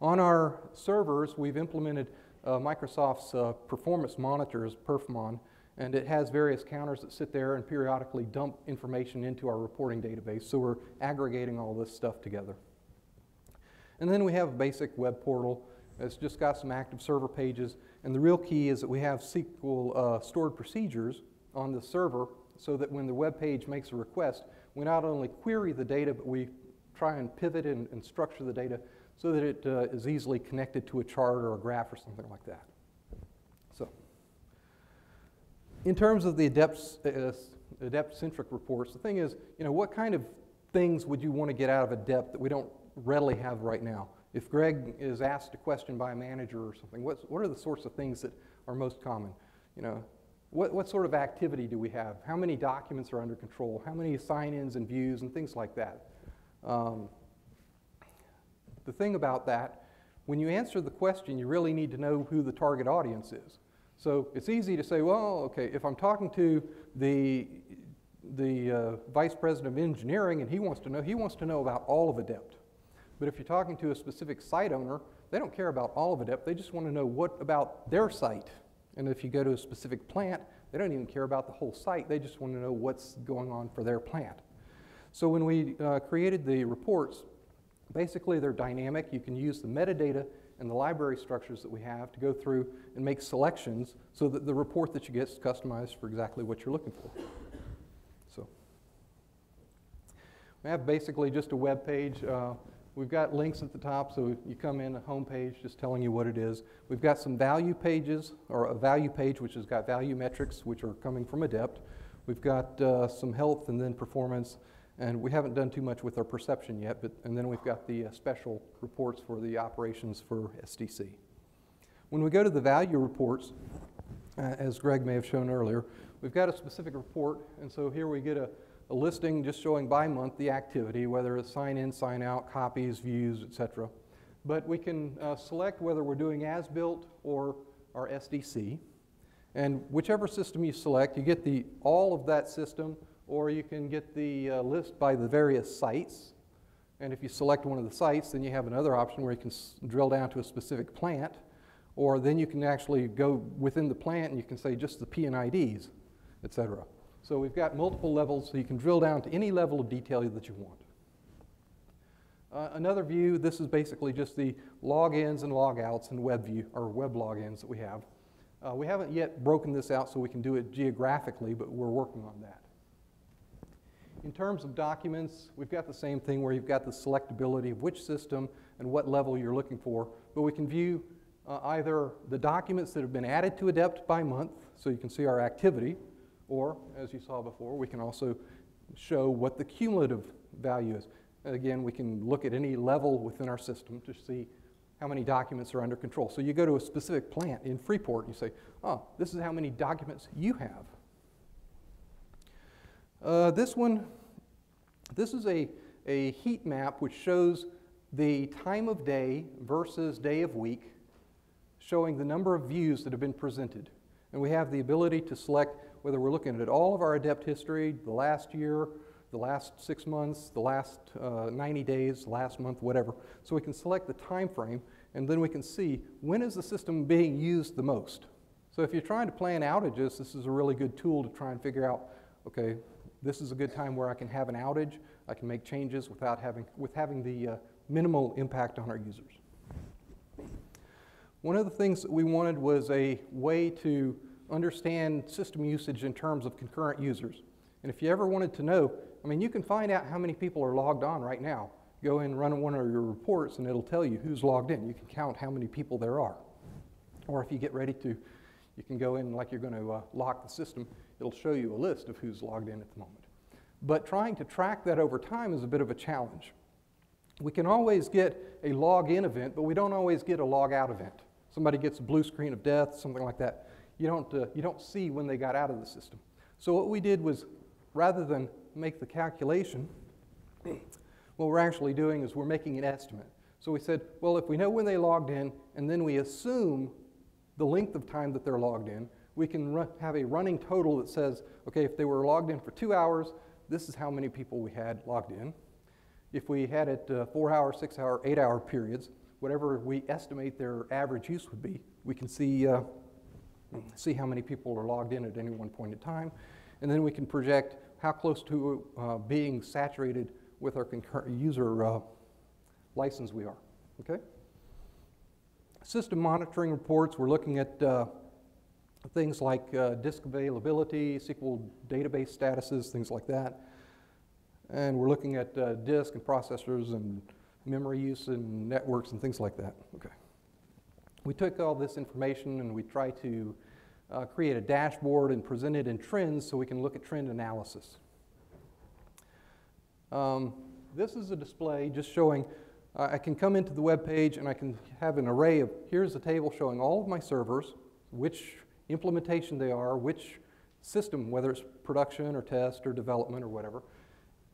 On our servers, we've implemented Microsoft's performance monitors, Perfmon, and it has various counters that sit there and periodically dump information into our reporting database, so we're aggregating all this stuff together. And then we have a basic web portal. It's just got some active server pages, and the real key is that we have SQL stored procedures on the server so that when the web page makes a request, we not only query the data, but we try and pivot and structure the data so that it is easily connected to a chart or a graph or something like that. So, in terms of the Adept-centric reports, the thing is, what kind of things would you want to get out of Adept that we don't readily have right now? If Gregg is asked a question by a manager or something, what are the sorts of things that are most common? What sort of activity do we have? How many documents are under control? How many sign-ins and views and things like that? The thing about that, when you answer the question, you really need to know who the target audience is. So it's easy to say, well, okay, if I'm talking to the vice president of engineering and he wants to know about all of Adept. But if you're talking to a specific site owner, they don't care about all of Adept, they just want to know what about their site. And if you go to a specific plant, they don't even care about the whole site, they just want to know what's going on for their plant. So when we created the reports, basically they're dynamic. You can use the metadata and the library structures that we have to go through and make selections so that the report that you get is customized for exactly what you're looking for. So we have basically just a web page. We've got links at the top, so you come in, a home page just telling you what it is. We've got some value pages, or a value page which has got value metrics which are coming from Adept. We've got some health and then performance, And we haven't done too much with our perception yet, and then we've got the special reports for the operations for SDC. When we go to the value reports, as Gregg may have shown earlier, we've got a specific report, and so here we get a listing just showing by month the activity, whether it's sign in, sign out, copies, views, etc. But we can select whether we're doing as-built or our SDC. And whichever system you select, you get all of that system, or you can get the list by the various sites. And if you select one of the sites, then you have another option where you can drill down to a specific plant, or then you can actually go within the plant and you can say just the P&IDs, etc. So we've got multiple levels, so you can drill down to any level of detail that you want. Another view, this is basically just the logins and logouts and web view, or web logins that we have. We haven't yet broken this out so we can do it geographically, but we're working on that. In terms of documents, we've got the same thing where you've got the selectability of which system and what level you're looking for, but we can view either the documents that have been added to Adept by month, so you can see our activity, or, as you saw before, we can also show what the cumulative value is. And again, we can look at any level within our system to see how many documents are under control. So you go to a specific plant in Freeport and you say, oh, this is how many documents you have. This is a heat map which shows the time of day versus day of week, showing the number of views that have been presented. And we have the ability to select whether we're looking at all of our Adept history, the last year, the last 6 months, the last 90 days, last month, whatever. So we can select the time frame, and then we can see when is the system being used the most. So if you're trying to plan outages, this is a really good tool to try and figure out, okay, this is a good time where I can have an outage, I can make changes without having the minimal impact on our users. One of the things that we wanted was a way to understand system usage in terms of concurrent users. And if you ever wanted to know, I mean, you can find out how many people are logged on right now. Go in and run one of your reports and it'll tell you who's logged in. You can count how many people there are. Or if you get ready to, you can go in like you're going to lock the system. It'll show you a list of who's logged in at the moment. But trying to track that over time is a bit of a challenge. We can always get a log-in event, but we don't always get a log-out event. Somebody gets a blue screen of death, something like that. You don't see when they got out of the system. So what we did was, rather than make the calculation, what we're actually doing is we're making an estimate. So we said, well, if we know when they logged in, and then we assume the length of time that they're logged in, we can have a running total that says, okay, if they were logged in for 2 hours, this is how many people we had logged in. If we had it 4 hour, 6 hour, 8 hour periods, whatever we estimate their average use would be, we can see how many people are logged in at any one point in time. And then we can project how close to being saturated with our concurrent user license we are, okay? System monitoring reports, we're looking at things like disk availability, SQL database statuses, things like that. And we're looking at disk and processors and memory use and networks and things like that, okay? We took all this information and we try to create a dashboard and present it in trends so we can look at trend analysis. This is a display just showing, I can come into the web page and I can have an array of, here's a table showing all of my servers, which implementation they are, which system, whether it's production or test or development or whatever,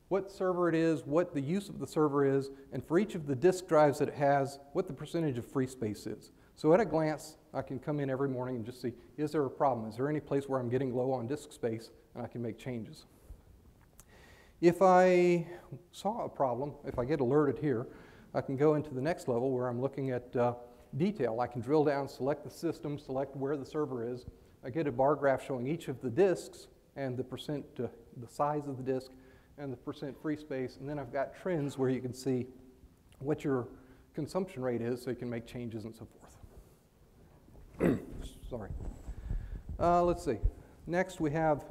what server it is, what the use of the server is, and for each of the disk drives that it has, what the percentage of free space is. So at a glance, I can come in every morning and just see, is there a problem? Is there any place where I'm getting low on disk space? And I can make changes. If I saw a problem, if I get alerted here, I can go into the next level where I'm looking at detail. I can drill down, select the system, select where the server is. I get a bar graph showing each of the disks and the percent, the size of the disk, and the percent free space. And then I've got trends where you can see what your consumption rate is so you can make changes and so forth. Sorry. Let's see. Next we have,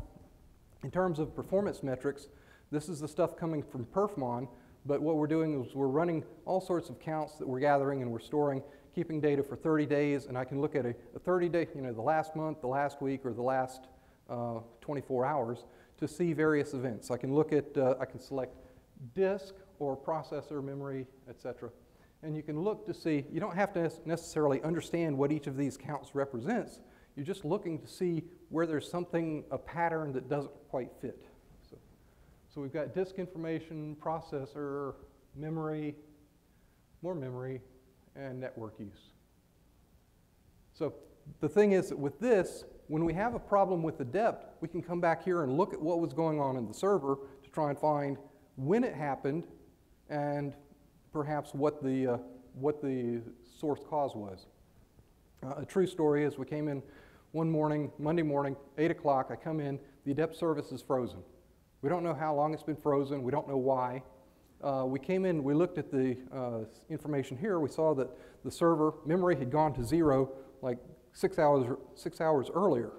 in terms of performance metrics, this is the stuff coming from Perfmon, but what we're doing is we're running all sorts of counts that we're gathering and we're storing, keeping data for 30 days, and I can look at a 30-day, you know, the last month, the last week, or the last 24 hours to see various events. I can look at, I can select disk or processor, memory, etc. And you can look to see, you don't have to necessarily understand what each of these counts represents. You're just looking to see where there's something, a pattern that doesn't quite fit. So we've got disk information, processor, memory, more memory, and network use. So the thing is that with this, when we have a problem with Adept, we can come back here and look at what was going on in the server to try and find when it happened and perhaps what the source cause was. A true story is we came in one morning, Monday morning, 8 o'clock, I come in, the Adept service is frozen. We don't know how long it's been frozen, we don't know why. We came in, we looked at the information here, we saw that the server memory had gone to 0 like 6 hours earlier.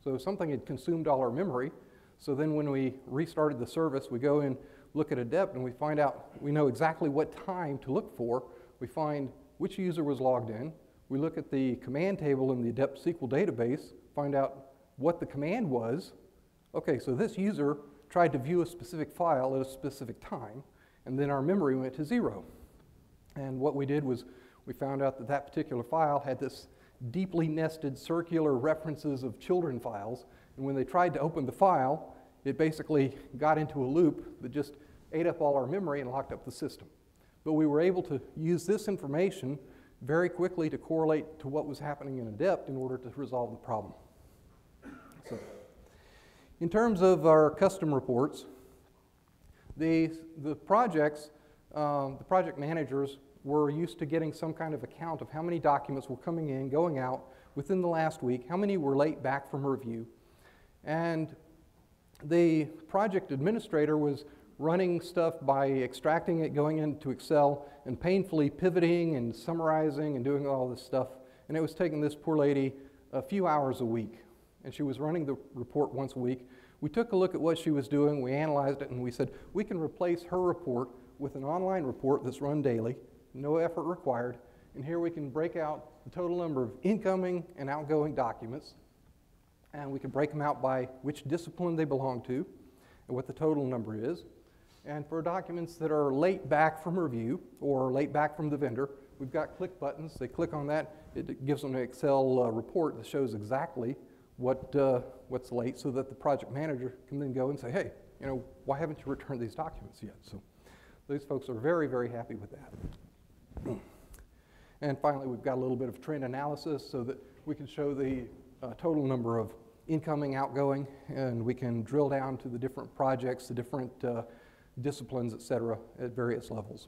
So something had consumed all our memory. So then when we restarted the service, we go in, look at Adept, and we find out, we know exactly what time to look for. We find which user was logged in. We look at the command table in the Adept SQL database, find out what the command was. Okay, so this user tried to view a specific file at a specific time, and then our memory went to 0. And what we did was we found out that that particular file had this deeply nested circular references of children files, and when they tried to open the file, it basically got into a loop that just ate up all our memory and locked up the system. But we were able to use this information very quickly to correlate to what was happening in Adept in order to resolve the problem. So, in terms of our custom reports, the project managers were used to getting some kind of account of how many documents were coming in, going out within the last week, how many were late back from review. And the project administrator was running stuff by extracting it, going into Excel, and painfully pivoting and summarizing and doing all this stuff. And it was taking this poor lady a few hours a week. And she was running the report once a week. We took a look at what she was doing, we analyzed it, and we said, we can replace her report with an online report that's run daily, no effort required, and here we can break out the total number of incoming and outgoing documents, and we can break them out by which discipline they belong to, and what the total number is. And for documents that are late back from review, or late back from the vendor, we've got click buttons. They click on that, it gives them an Excel report that shows exactly what's late, so that the project manager can then go and say, hey, you know, why haven't you returned these documents yet? So those folks are very, very happy with that. And finally, we've got a little bit of trend analysis so that we can show the total number of incoming, outgoing, and we can drill down to the different projects, the different disciplines, et cetera, at various levels.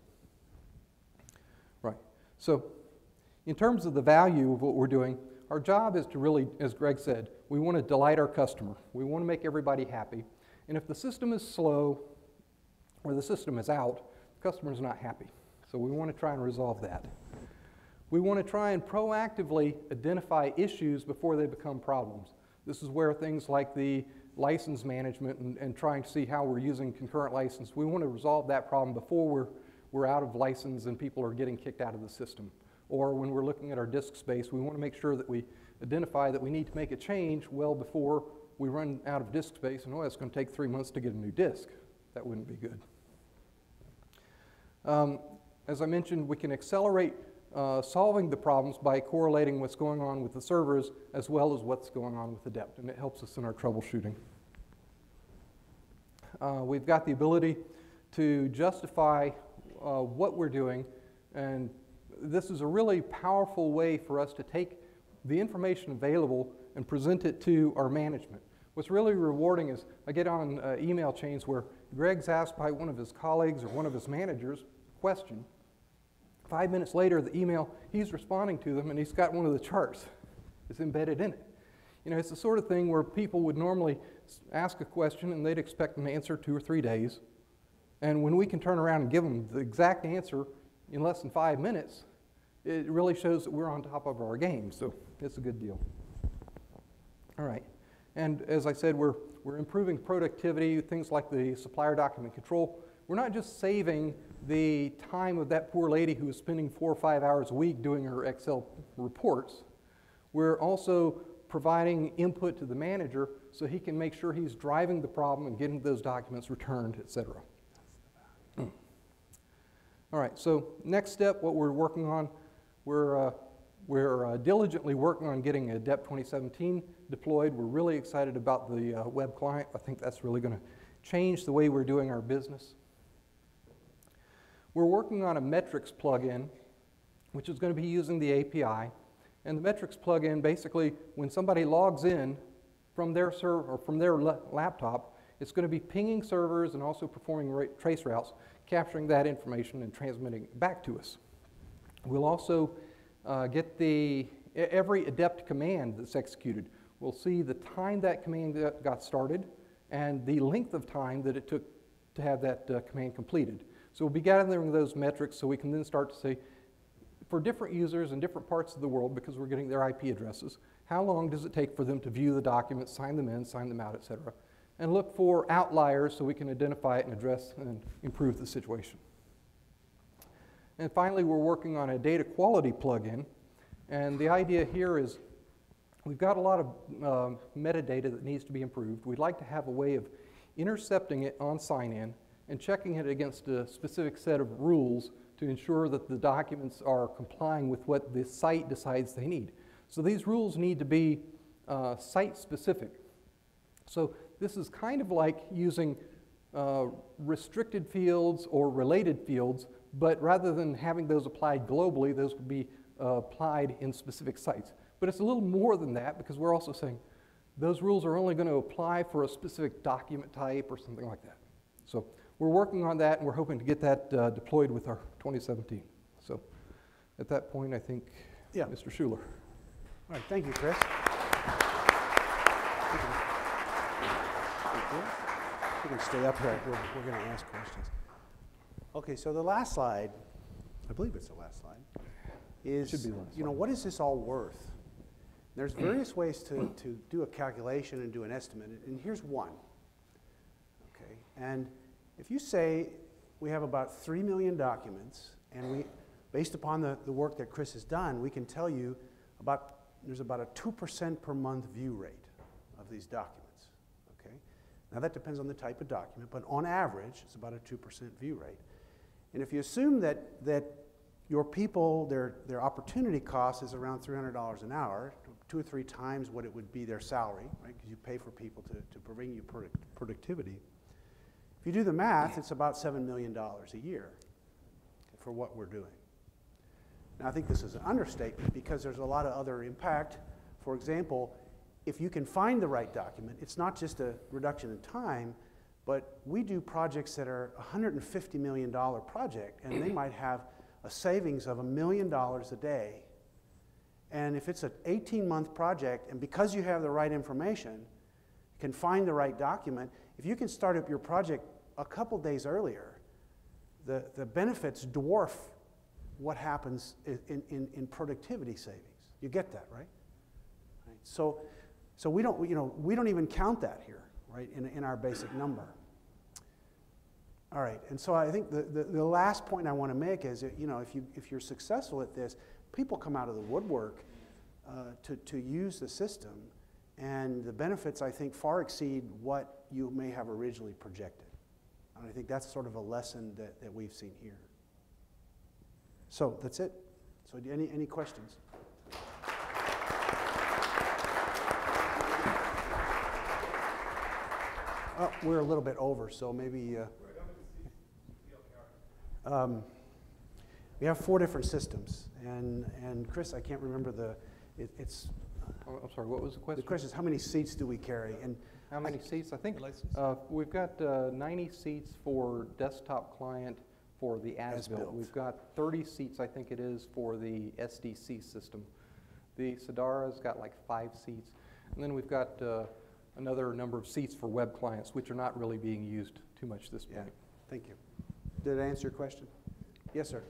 Right. So in terms of the value of what we're doing, our job is to really, as Gregg said, we want to delight our customer. We want to make everybody happy. And if the system is slow or the system is out, the customer's not happy. So we want to try and resolve that. We want to try and proactively identify issues before they become problems. This is where things like the license management and trying to see how we're using concurrent license, we want to resolve that problem before we're out of license and people are getting kicked out of the system. Or when we're looking at our disk space, we want to make sure that we identify that we need to make a change well before we run out of disk space and, oh, it's going to take 3 months to get a new disk. That wouldn't be good. As I mentioned, we can accelerate solving the problems by correlating what's going on with the servers as well as what's going on with Adept, and it helps us in our troubleshooting. We've got the ability to justify what we're doing, and this is a really powerful way for us to take the information available and present it to our management. What's really rewarding is I get on email chains where Gregg's asked by one of his colleagues or one of his managers a question. 5 minutes later, the email, he's responding to them and he's got one of the charts that's embedded in it. You know, it's the sort of thing where people would normally ask a question and they'd expect an answer 2 or 3 days. And when we can turn around and give them the exact answer in less than 5 minutes, it really shows that we're on top of our game. So it's a good deal. All right. And as I said, we're improving productivity, things like the supplier document control. We're not just saving the time of that poor lady who was spending 4 or 5 hours a week doing her Excel reports. We're also providing input to the manager so he can make sure he's driving the problem and getting those documents returned, et cetera. All right, so next step, what we're working on, we're diligently working on getting Adept 2017 deployed. We're really excited about the web client. I think that's really going to change the way we're doing our business. We're working on a metrics plugin, which is going to be using the API. And the metrics plugin, basically, when somebody logs in from their server or from their laptop, it's going to be pinging servers and also performing trace routes, capturing that information and transmitting it back to us. We'll also get every Adept command that's executed. We'll see the time that command got started and the length of time that it took to have that command completed. So we'll be gathering those metrics so we can then start to say, for different users in different parts of the world, because we're getting their IP addresses, how long does it take for them to view the documents, sign them in, sign them out, et cetera, and look for outliers so we can identify it and address and improve the situation. And finally, we're working on a data quality plugin, and the idea here is we've got a lot of metadata that needs to be improved. We'd like to have a way of intercepting it on sign-in and checking it against a specific set of rules to ensure that the documents are complying with what the site decides they need. So these rules need to be site-specific. So this is kind of like using restricted fields or related fields, but rather than having those applied globally, those would be applied in specific sites. But it's a little more than that, because we're also saying those rules are only going to apply for a specific document type or something like that. So we're working on that, and we're hoping to get that deployed with our 2017. So at that point, I think, yeah. Mr. Schuler. All right, thank you, Chris. You can stay up here. We're going to ask questions. Okay, so the last slide, I believe it's the last slide, is, Should be the last you know, what is this all worth? There's various ways to do a calculation and do an estimate, and here's one. Okay, and if you say we have about 3 million documents, and we, based upon the work that Chris has done, we can tell you there's about a 2% per month view rate of these documents. Okay, now that depends on the type of document, but on average, it's about a 2% view rate. And if you assume that your people, their opportunity cost is around $300 an hour, 2 or 3 times what it would be their salary, right? Because you pay for people to bring you productivity. If you do the math, it's about $7 million a year for what we're doing. Now, I think this is an understatement because there's a lot of other impact. For example, if you can find the right document, it's not just a reduction in time, but we do projects that are a $150 million project, and they might have a savings of $1 million a day. And if it's an 18-month project, and because you have the right information, you can find the right document, if you can start up your project a couple days earlier, the benefits dwarf what happens in productivity savings. You get that, right? So we don't even count that here, right, in our basic number. All right, and so I think the last point I want to make is that, you know, if you're successful at this, people come out of the woodwork to use the system, and the benefits, I think, far exceed what you may have originally projected. And I think that's sort of a lesson that we've seen here. So that's it. So any questions? Oh, we're a little bit over, so maybe. We have 4 different systems, and Chris, I can't remember it's. Oh, I'm sorry. What was the question? The question is, how many seats do we carry? And how many seats? I think we've got 90 seats for desktop client for the Asbill. We've got 30 seats, I think it is, for the SDC system. The Sedara's got like 5 seats, and then we've got another number of seats for web clients, which are not really being used too much this point. Yeah. Thank you. Did I answer your question? Yes, sir.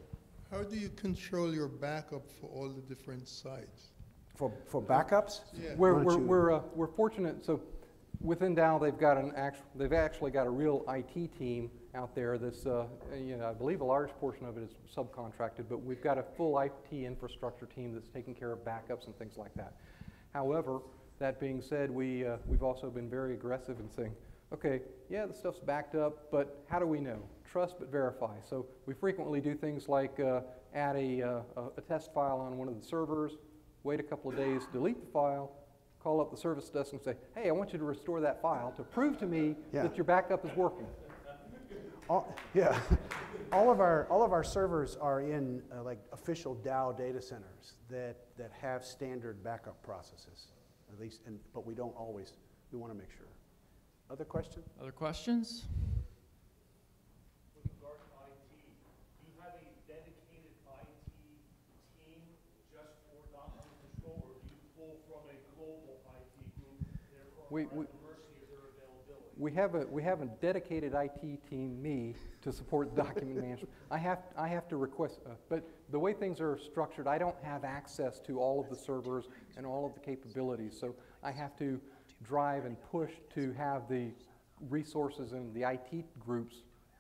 How do you control your backup for all the different sites? For backups? Yeah. We're fortunate. So within Dow, they've actually got a real IT team out there. That's I believe a large portion of it is subcontracted, but we've got a full IT infrastructure team that's taking care of backups and things like that. However, That being said, we've also been very aggressive in saying, okay, yeah, the stuff's backed up, but how do we know? Trust but verify. So we frequently do things like add a test file on one of the servers, wait a couple of days, delete the file, call up the service desk and say, hey, I want you to restore that file to prove to me that your backup is working. Yeah, all of our servers are in like official Dow data centers that have standard backup processes, at least, but we don't always. We want to make sure. Other question? Other questions? With regard to IT, do you have a dedicated IT team just for document control, or do you pull from a global IT group, therefore at the mercy of their availability? We have a dedicated IT team, me, to support document management. I have to request, but the way things are structured, I don't have access to all of the servers and all of the capabilities, so I have to drive and push to have the resources and the IT groups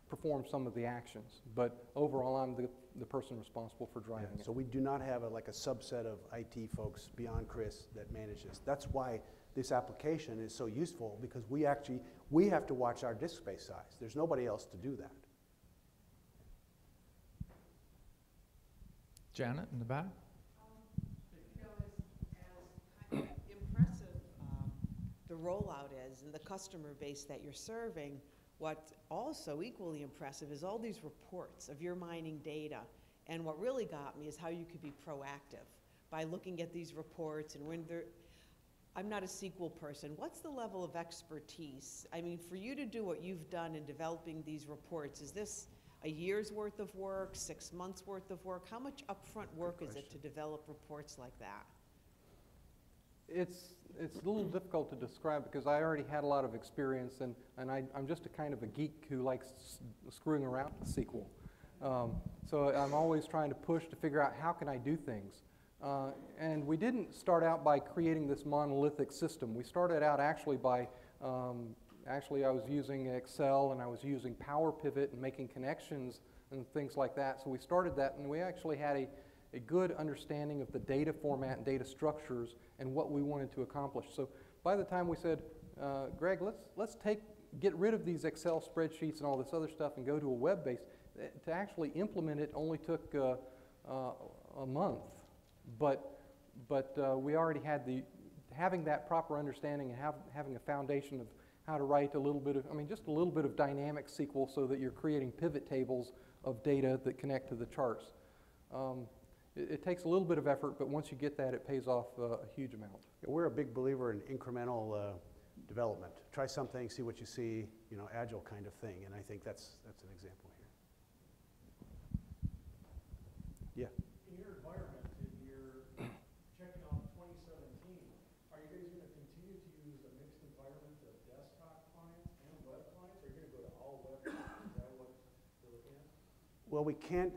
perform some of the actions. But overall, I'm the person responsible for driving it. So we do not have like a subset of IT folks beyond Chris that manages. That's why this application is so useful, because we have to watch our disk space size. There's nobody else to do that. Janet in the back? As impressive the rollout is and the customer base that you're serving, what's also equally impressive is all these reports of your mining data. And what really got me is how you could be proactive by looking at these reports. And when they're, I'm not a SQL person, what's the level of expertise? I mean, for you to do what you've done in developing these reports, is this a year's worth of work, 6 months worth of work? How much upfront work is it to develop reports like that? It's a little difficult to describe because I already had a lot of experience, and I'm just a kind of a geek who likes screwing around with SQL. So I'm always trying to push to figure out how can I do things. And we didn't start out by creating this monolithic system. We started out actually by, actually I was using Excel and I was using Power Pivot and making connections and things like that. So we started that, and we actually had a good understanding of the data format and data structures and what we wanted to accomplish. So by the time we said, Gregg, let's get rid of these Excel spreadsheets and all this other stuff and go to a web-based, to actually implement it only took a month. But we already had having that proper understanding and having a foundation of how to write a little bit of, just a little bit of dynamic SQL so that you're creating pivot tables of data that connect to the charts. It takes a little bit of effort, but once you get that, it pays off a huge amount. Yeah, we're a big believer in incremental development. Try something, see what you see, agile kind of thing, and I think that's an example here. Yeah. In your environment, in your checking on 2017, are you guys going to continue to use a mixed environment of desktop clients and web clients, or are you going to go to all web clients? Is that what you're looking at? Well, we can't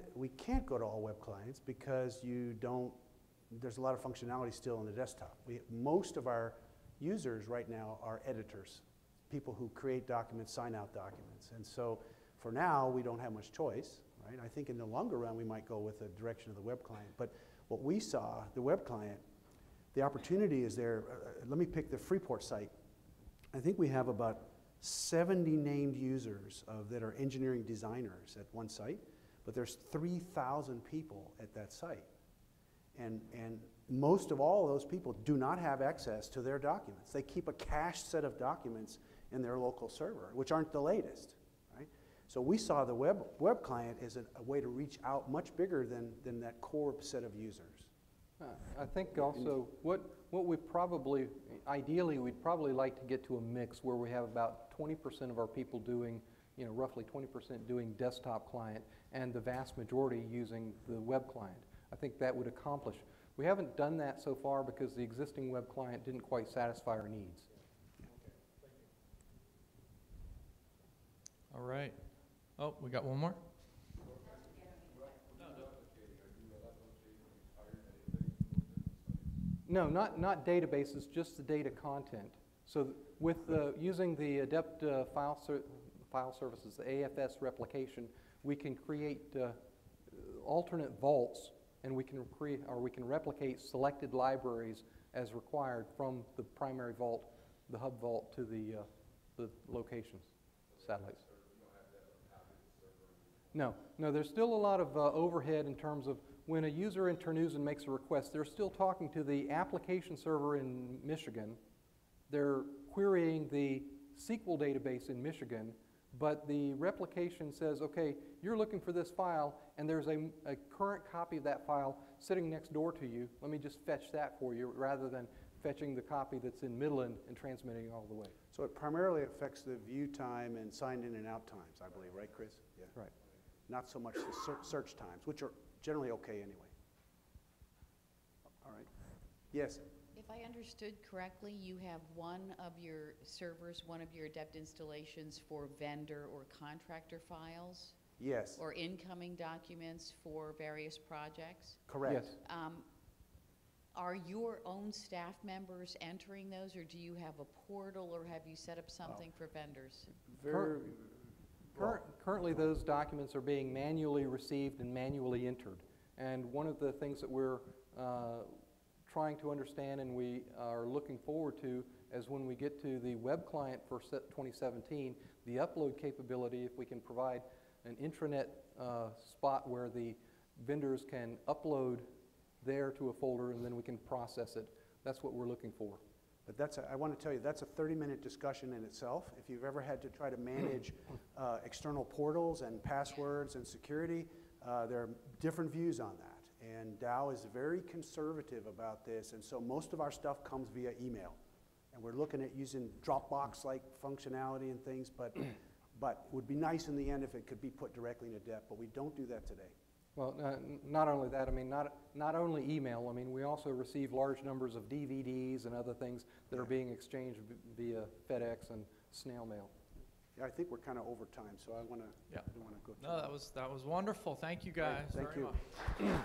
go to all web clients because there's a lot of functionality still in the desktop. Most of our users right now are editors, people who create documents, sign out documents. And so for now, we don't have much choice, right? I think in the longer run, we might go with the direction of the web client. But what we saw, the web client, the opportunity is there. Let me pick the Freeport site. I think we have about 70 named users that are engineering designers at one site, but there's 3,000 people at that site. And most of all of those people do not have access to their documents. They keep a cached set of documents in their local server, which aren't the latest, right? So we saw the web client as a way to reach out much bigger than that core set of users. I think also what we probably, ideally, we'd probably like to get to a mix where we have about 20% of our people doing, roughly 20% doing desktop client and the vast majority using the web client. I think that would accomplish. We haven't done that so far because the existing web client didn't quite satisfy our needs. All right. Oh, we got one more? No, not databases, just the data content. So with using the Adept file services, the AFS replication, we can create alternate vaults, and we can replicate selected libraries as required from the primary vault, the hub vault, to the locations, satellites. No, there's still a lot of overhead in terms of when a user in Terneuzen makes a request, they're still talking to the application server in Michigan. They're querying the SQL database in Michigan, but the replication says, okay, you're looking for this file, and there's a current copy of that file sitting next door to you. Let me just fetch that for you, rather than fetching the copy that's in Midland and transmitting all the way. So it primarily affects the view time and sign in and out times, I believe, right, Chris? Yeah. Right. Not so much the search times, which are generally okay anyway. All right. Yes? If I understood correctly, you have one of your servers, one of your Adept installations for vendor or contractor files? Yes. Or incoming documents for various projects? Correct. Yes. Are your own staff members entering those, or do you have a portal, or have you set up something for vendors? Currently, those documents are being manually received and manually entered. And one of the things that we're trying to understand and we are looking forward to is when we get to the web client for 2017, the upload capability, if we can provide an intranet spot where the vendors can upload there to a folder and then we can process it. That's what we're looking for. But I want to tell you, that's a 30-minute discussion in itself. If you've ever had to try to manage external portals and passwords and security, there are different views on that. And Dow is very conservative about this, and so most of our stuff comes via email. And we're looking at using Dropbox-like functionality and things, but it would be nice in the end if it could be put directly in Adept, but we don't do that today. Well, not only that, I mean, not only email, I mean, we also receive large numbers of DVDs and other things that are being exchanged via FedEx and snail mail. Yeah, I think we're kind of over time, so I don't want to go too No, that was wonderful. Thank you guys. Thank very you. much.